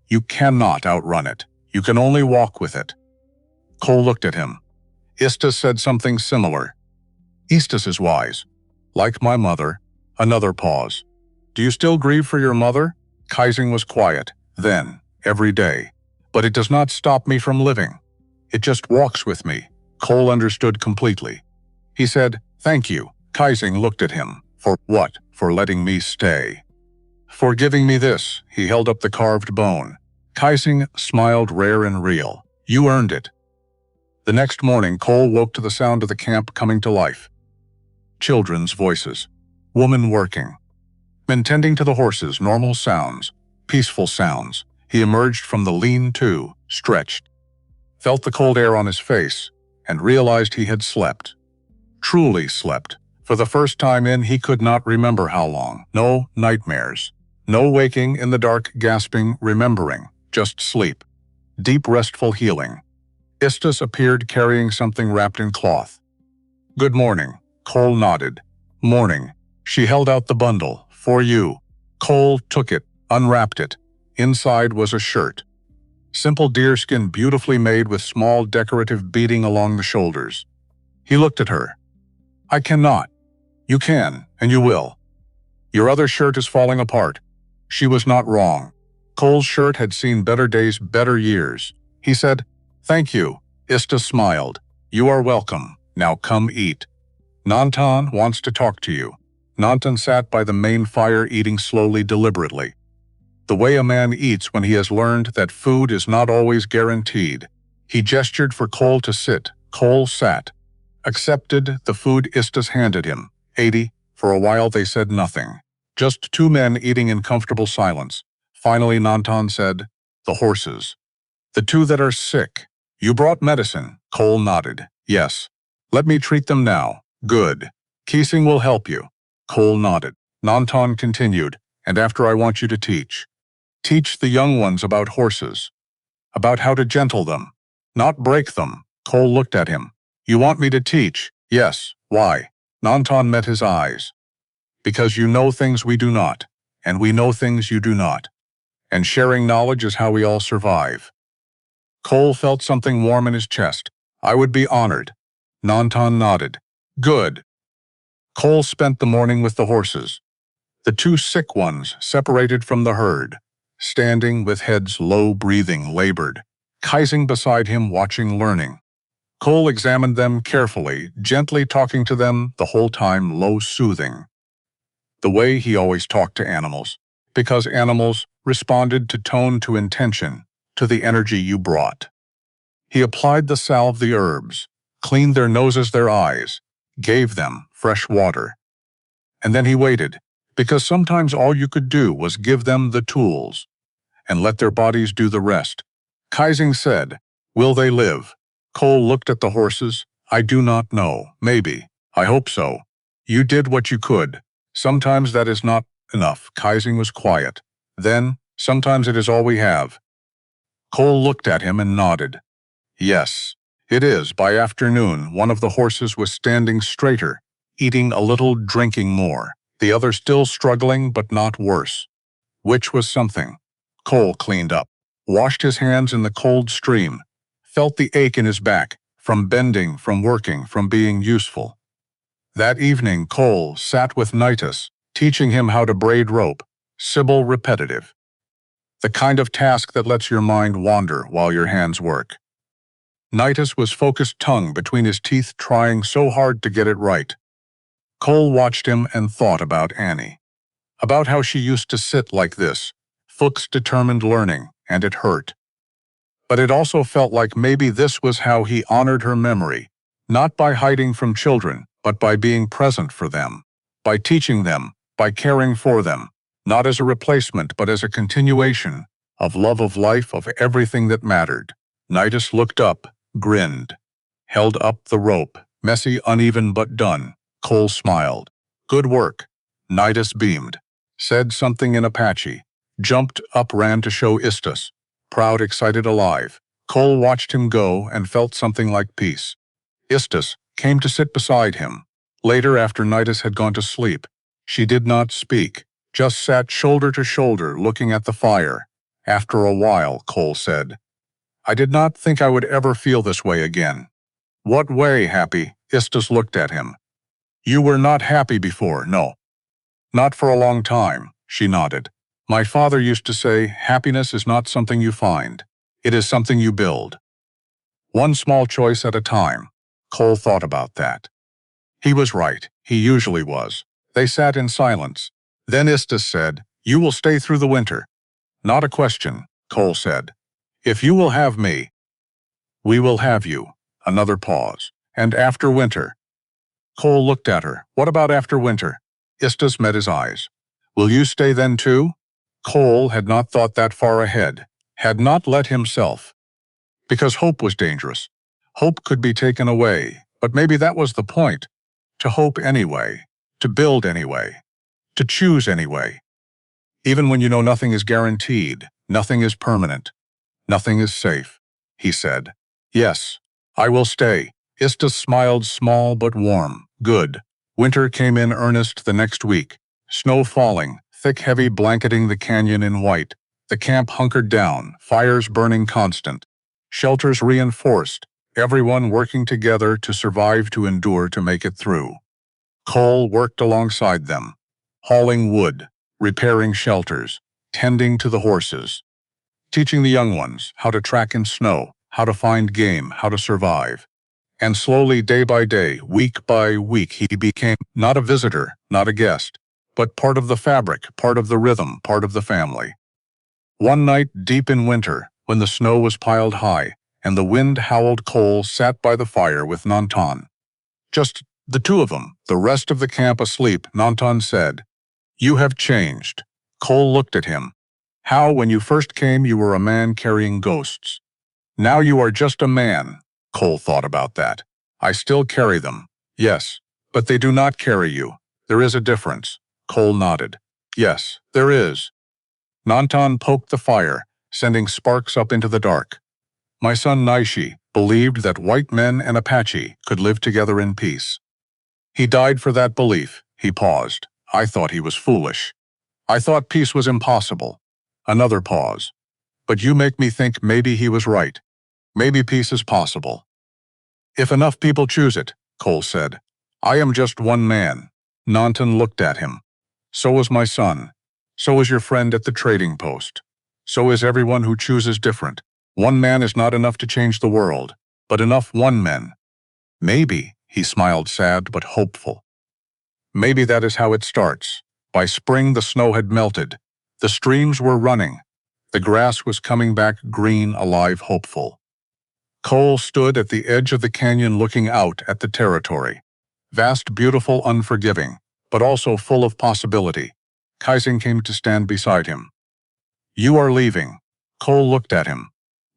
You cannot outrun it. You can only walk with it." Cole looked at him. Istus said something similar. "Istus is wise. Like my mother." Another pause. "Do you still grieve for your mother?" Kaising was quiet. "Then, every day. But it does not stop me from living. It just walks with me." Cole understood completely. He said, "Thank you." Kaising looked at him. "For what?" "For letting me stay. For giving me this." He held up the carved bone. Kaising smiled, rare and real. "You earned it." The next morning, Cole woke to the sound of the camp coming to life. Children's voices. Woman working. Men tending to the horses, normal sounds, peaceful sounds. He emerged from the lean-to, stretched, felt the cold air on his face, and realized he had slept. Truly slept. For the first time in he could not remember how long. No nightmares. No waking in the dark, gasping, remembering. Just sleep. Deep, restful healing. Istus appeared carrying something wrapped in cloth. "Good morning." Cole nodded. "Morning." She held out the bundle. "For you." Cole took it, unwrapped it. Inside was a shirt. Simple deerskin beautifully made with small decorative beading along the shoulders. He looked at her. I cannot. You can, and you will. Your other shirt is falling apart. She was not wrong. Cole's shirt had seen better days, better years. He said, Thank you. Ista smiled. You are welcome. Now come eat. Nantan wants to talk to you. Nantan sat by the main fire eating slowly, deliberately. The way a man eats when he has learned that food is not always guaranteed. He gestured for Cole to sit. Cole sat. Accepted the food Istas handed him. 80. For a while they said nothing. Just two men eating in comfortable silence. Finally Nantan said, The horses. The two that are sick. You brought medicine. Cole nodded. Yes. Let me treat them now. Good. Keesing will help you. Cole nodded. Nantan continued, and after I want you to teach. Teach the young ones about horses. About how to gentle them. Not break them. Cole looked at him. You want me to teach? Yes. Why? Nantan met his eyes. Because you know things we do not, and we know things you do not. And sharing knowledge is how we all survive. Cole felt something warm in his chest. I would be honored. Nantan nodded. Good. Cole spent the morning with the horses. The two sick ones separated from the herd, standing with heads low, breathing, labored. Keesing beside him, watching, learning. Cole examined them carefully, gently talking to them the whole time, low, soothing. The way he always talked to animals, because animals responded to tone, to intention, to the energy you brought. He applied the salve, the herbs, cleaned their noses, their eyes, gave them fresh water. And then he waited, because sometimes all you could do was give them the tools and let their bodies do the rest. Keesing said, Will they live? Cole looked at the horses. I do not know. Maybe. I hope so. You did what you could. Sometimes that is not enough. Keesing was quiet. Then, sometimes it is all we have. Cole looked at him and nodded. Yes, it is. By afternoon, one of the horses was standing straighter, eating a little, drinking more. The other still struggling, but not worse. Which was something. Cole cleaned up, washed his hands in the cold stream, felt the ache in his back, from bending, from working, from being useful. That evening, Cole sat with Nitus, teaching him how to braid rope, simple, repetitive. The kind of task that lets your mind wander while your hands work. Nitus was focused, tongue between his teeth, trying so hard to get it right. Cole watched him and thought about Annie. About how she used to sit like this, Fuchs determined, learning, and it hurt. But it also felt like maybe this was how he honored her memory, not by hiding from children, but by being present for them, by teaching them, by caring for them, not as a replacement but as a continuation of love, of life, of everything that mattered. Nitus looked up, grinned, held up the rope, messy, uneven, but done. Cole smiled. Good work. Nitus beamed, said something in Apache, jumped up, ran to show Istas. Proud, excited, alive. Cole watched him go and felt something like peace. Istas came to sit beside him. Later, after Nitus had gone to sleep, she did not speak, just sat shoulder to shoulder looking at the fire. After a while, Cole said, I did not think I would ever feel this way again. What way, happy? Istas looked at him. You were not happy before, no. Not for a long time, she nodded. My father used to say, happiness is not something you find. It is something you build. One small choice at a time. Cole thought about that. He was right. He usually was. They sat in silence. Then Istas said, You will stay through the winter. Not a question, Cole said. If you will have me, we will have you. Another pause. And after winter? Cole looked at her. What about after winter? Istas met his eyes. Will you stay then too? Cole had not thought that far ahead, had not let himself. Because hope was dangerous. Hope could be taken away, but maybe that was the point. To hope anyway, to build anyway, to choose anyway. Even when you know nothing is guaranteed, nothing is permanent, nothing is safe, he said. Yes, I will stay. Istas smiled, small but warm. Good. Winter came in earnest the next week. Snow falling, thick heavy blanketing the canyon in white. The camp hunkered down, fires burning constant. Shelters reinforced, everyone working together to survive, to endure, to make it through. Cole worked alongside them, hauling wood, repairing shelters, tending to the horses, teaching the young ones how to track in snow, how to find game, how to survive. And slowly, day by day, week by week, he became not a visitor, not a guest, but part of the fabric, part of the rhythm, part of the family. One night, deep in winter, when the snow was piled high and the wind howled, Cole sat by the fire with Nantan. Just the two of them, the rest of the camp asleep. Nantan said, "You have changed." Cole looked at him. "How? When you first came, you were a man carrying ghosts. Now you are just a man." Cole thought about that. "I still carry them, yes, but they do not carry you. There is a difference." Cole nodded. "Yes, there is." Nantan poked the fire, sending sparks up into the dark. "My son Naishi believed that white men and Apache could live together in peace. He died for that belief." He paused. "I thought he was foolish. I thought peace was impossible." Another pause. "But you make me think maybe he was right. Maybe peace is possible. If enough people choose it," Cole said. "I am just one man." Nantan looked at him. "So is my son. So is your friend at the trading post. So is everyone who chooses different. One man is not enough to change the world, but enough one men." "Maybe," he smiled, sad but hopeful. "Maybe that is how it starts." By spring the snow had melted. The streams were running. The grass was coming back green, alive, hopeful. Cole stood at the edge of the canyon looking out at the territory. Vast, beautiful, unforgiving, but also full of possibility. Kaising came to stand beside him. "You are leaving." Cole looked at him.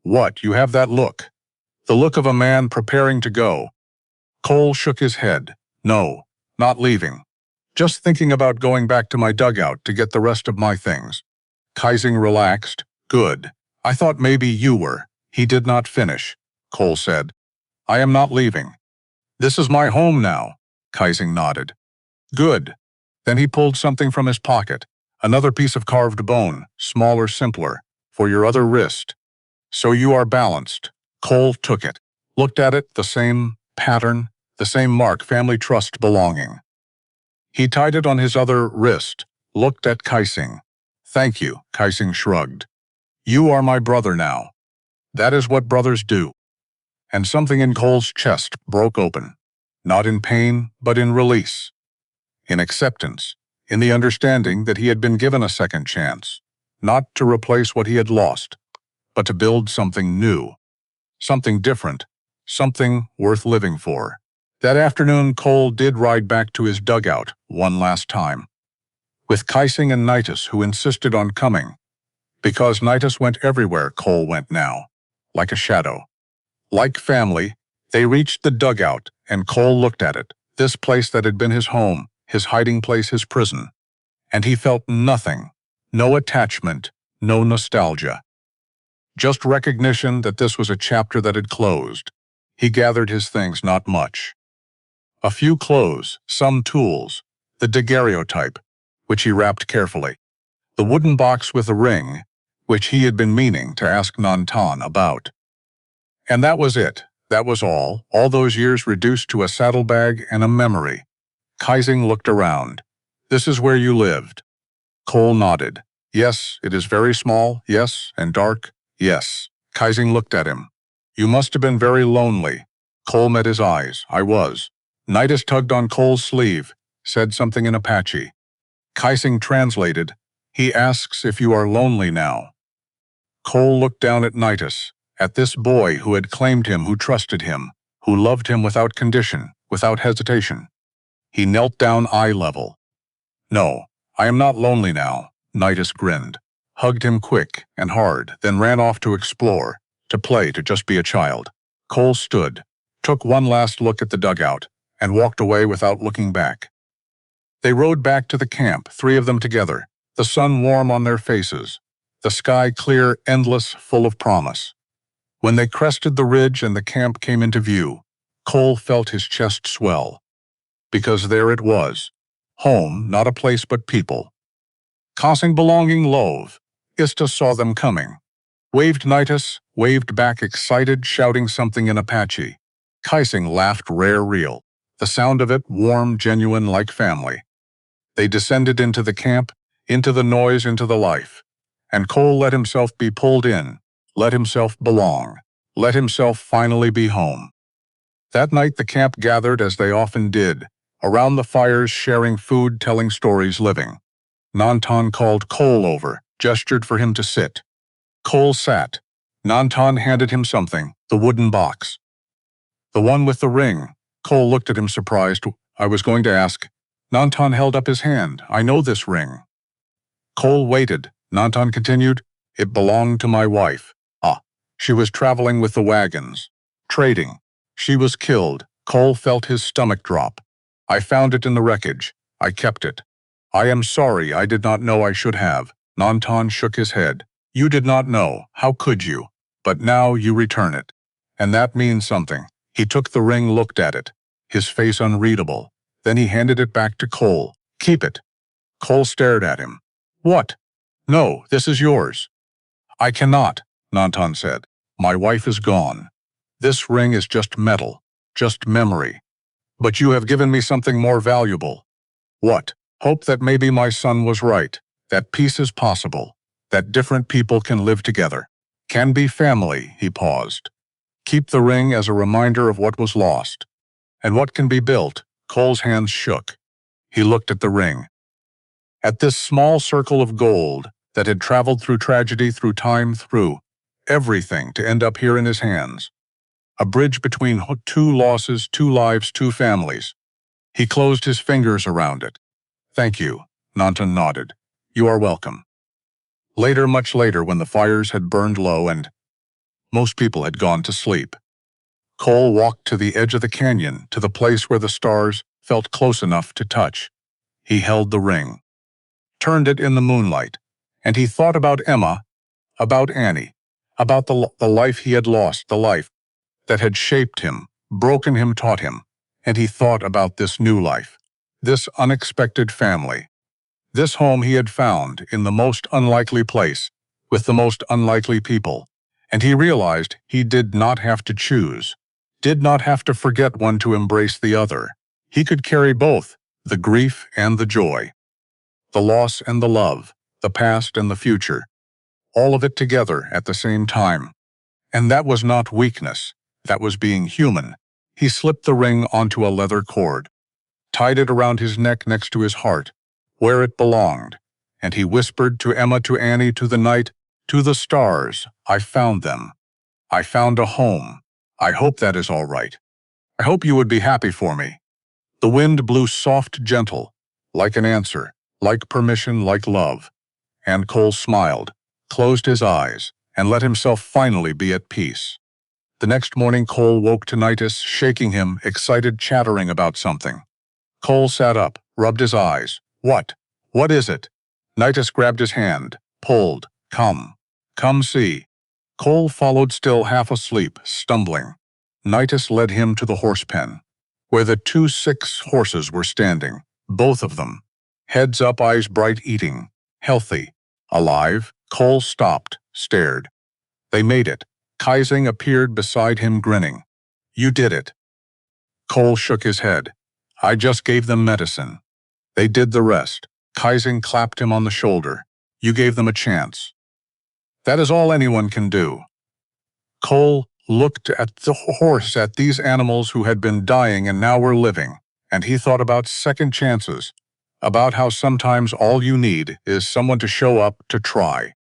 "What, you have that look?" "The look of a man preparing to go." Cole shook his head. "No, not leaving. Just thinking about going back to my dugout to get the rest of my things." Kaising relaxed. "Good. I thought maybe you were." He did not finish. Cole said, "I am not leaving. This is my home now." Kaising nodded. "Good." Then he pulled something from his pocket, another piece of carved bone, smaller, simpler, "For your other wrist. So you are balanced." Cole took it, looked at it, the same pattern, the same mark, family, trust, belonging. He tied it on his other wrist, looked at Kaising. "Thank you," Kaising shrugged. "You are my brother now. That is what brothers do." And something in Cole's chest broke open, not in pain, but in release, in acceptance, in the understanding that he had been given a second chance, not to replace what he had lost, but to build something new, something different, something worth living for. That afternoon, Cole did ride back to his dugout one last time, with Kaising and Nitus, who insisted on coming. Because Nitus went everywhere, Cole went now, like a shadow. Like family, they reached the dugout, and Cole looked at it, this place that had been his home, his hiding place, his prison. And he felt nothing, no attachment, no nostalgia. Just recognition that this was a chapter that had closed. He gathered his things, not much. A few clothes, some tools, the daguerreotype, which he wrapped carefully, the wooden box with a ring, which he had been meaning to ask Nantan about. And that was it. That was all those years reduced to a saddlebag and a memory. Kaising looked around. "This is where you lived." Cole nodded. "Yes, it is very small, yes, and dark, yes." Kaising looked at him. "You must have been very lonely." Cole met his eyes. "I was." Nitus tugged on Cole's sleeve, said something in Apache. Kaising translated, "He asks if you are lonely now." Cole looked down at Nitus, at this boy who had claimed him, who trusted him, who loved him without condition, without hesitation. He knelt down eye level. "No, I am not lonely now." Nitus grinned, hugged him quick and hard, then ran off to explore, to play, to just be a child. Cole stood, took one last look at the dugout, and walked away without looking back. They rode back to the camp, three of them together, the sun warm on their faces, the sky clear, endless, full of promise. When they crested the ridge and the camp came into view, Cole felt his chest swell. Because there it was. Home, not a place but people. Tossing belonging love, Ista saw them coming. Waved Nitus, waved back excited, shouting something in Apache. Kaising laughed rare real, the sound of it warm, genuine like family. They descended into the camp, into the noise, into the life. And Cole let himself be pulled in, let himself belong, let himself finally be home. That night the camp gathered as they often did, around the fires sharing food, telling stories, living. Nantan called Cole over, gestured for him to sit. Cole sat. Nantan handed him something, the wooden box. The one with the ring. Cole looked at him surprised. I was going to ask. Nantan held up his hand. I know this ring. Cole waited. Nantan continued. It belonged to my wife. Ah, she was traveling with the wagons. Trading. She was killed. Cole felt his stomach drop. I found it in the wreckage. I kept it. I am sorry, I did not know, I should have. Nantan shook his head. You did not know, how could you? But now you return it. And that means something. He took the ring, looked at it, his face unreadable. Then he handed it back to Cole. Keep it. Cole stared at him. What? No, this is yours. I cannot, Nantan said. My wife is gone. This ring is just metal, just memory. But you have given me something more valuable. What? Hope that maybe my son was right, that peace is possible, that different people can live together, can be family, he paused. Keep the ring as a reminder of what was lost. And what can be built? Cole's hands shook. He looked at the ring. At this small circle of gold that had traveled through tragedy, through time, through everything to end up here in his hands. A bridge between two losses, two lives, two families. He closed his fingers around it. Thank you, Nantan nodded. You are welcome. Later, much later, when the fires had burned low and most people had gone to sleep, Cole walked to the edge of the canyon, to the place where the stars felt close enough to touch. He held the ring, turned it in the moonlight, and he thought about Emma, about Annie, about the life he had lost, the life that had shaped him, broken him, taught him, and he thought about this new life. This unexpected family, this home he had found in the most unlikely place, with the most unlikely people, and he realized he did not have to choose, did not have to forget one to embrace the other. He could carry both, the grief and the joy, the loss and the love, the past and the future, all of it together at the same time. And that was not weakness, that was being human. He slipped the ring onto a leather cord, tied it around his neck next to his heart, where it belonged, and he whispered to Emma, to Annie, to the night, to the stars, I found them. I found a home. I hope that is all right. I hope you would be happy for me. The wind blew soft, gentle, like an answer, like permission, like love. And Cole smiled, closed his eyes, and let himself finally be at peace. The next morning Cole woke to Nitus, shaking him, excited, chattering about something. Cole sat up, rubbed his eyes. What? What is it? Nitus grabbed his hand, pulled. Come. Come see. Cole followed, still half asleep, stumbling. Nitus led him to the horse pen, where the 2 sick horses were standing, both of them. Heads up, eyes bright, eating. Healthy. Alive. Cole stopped, stared. They made it. Kaising appeared beside him, grinning. You did it. Cole shook his head. I just gave them medicine. They did the rest. Kaising clapped him on the shoulder. You gave them a chance. That is all anyone can do. Cole looked at the horse, at these animals who had been dying and now were living, and he thought about second chances, about how sometimes all you need is someone to show up, to try,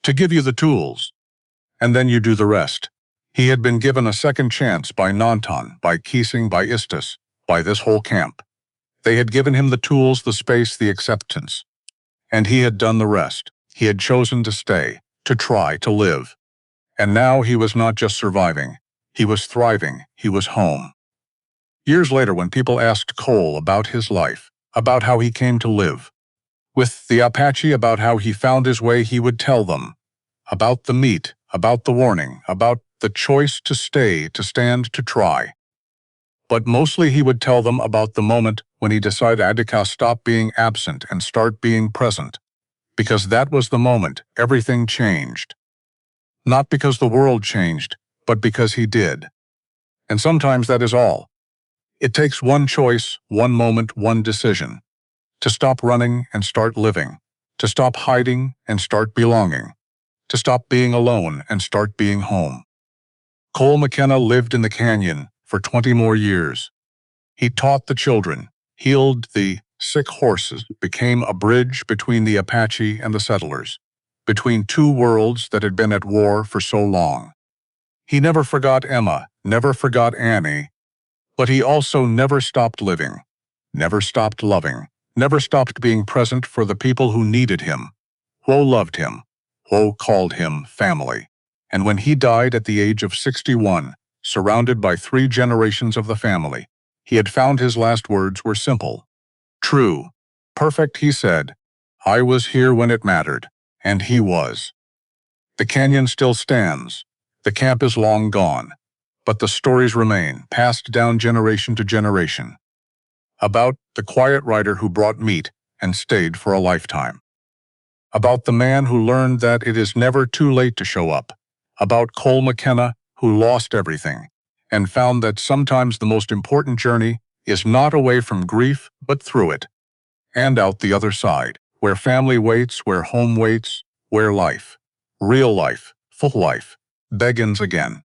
to give you the tools, and then you do the rest. He had been given a second chance by Nantan, by Kaising, by Istus, by this whole camp. They had given him the tools, the space, the acceptance. And he had done the rest. He had chosen to stay, to try, to live. And now he was not just surviving. He was thriving. He was home. Years later, when people asked Cole about his life, about how he came to live, with the Apache, about how he found his way, he would tell them about the meat, about the warning, about the choice to stay, to stand, to try. But mostly he would tell them about the moment when he decided to stop being absent and start being present. because that was the moment everything changed. Not because the world changed, but because he did. And sometimes that is all. It takes one choice, one moment, one decision. To stop running and start living. To stop hiding and start belonging. To stop being alone and start being home. Cole Mackenna lived in the canyon for 20 more years. He taught the children, healed the sick horses, became a bridge between the Apache and the settlers, between two worlds that had been at war for so long. He never forgot Emma, never forgot Annie, but he also never stopped living, never stopped loving, never stopped being present for the people who needed him, who loved him, who called him family. And when he died at the age of 61, surrounded by 3 generations of the family, he had found his last words were simple. True. Perfect, he said. I was here when it mattered, and he was. The canyon still stands. The camp is long gone, but the stories remain, passed down generation to generation. About the quiet rider who brought meat and stayed for a lifetime. About the man who learned that it is never too late to show up. About Cole Mackenna, who lost everything and found that sometimes the most important journey is not away from grief, but through it, and out the other side, where family waits, where home waits, where life, real life, full life, begins again.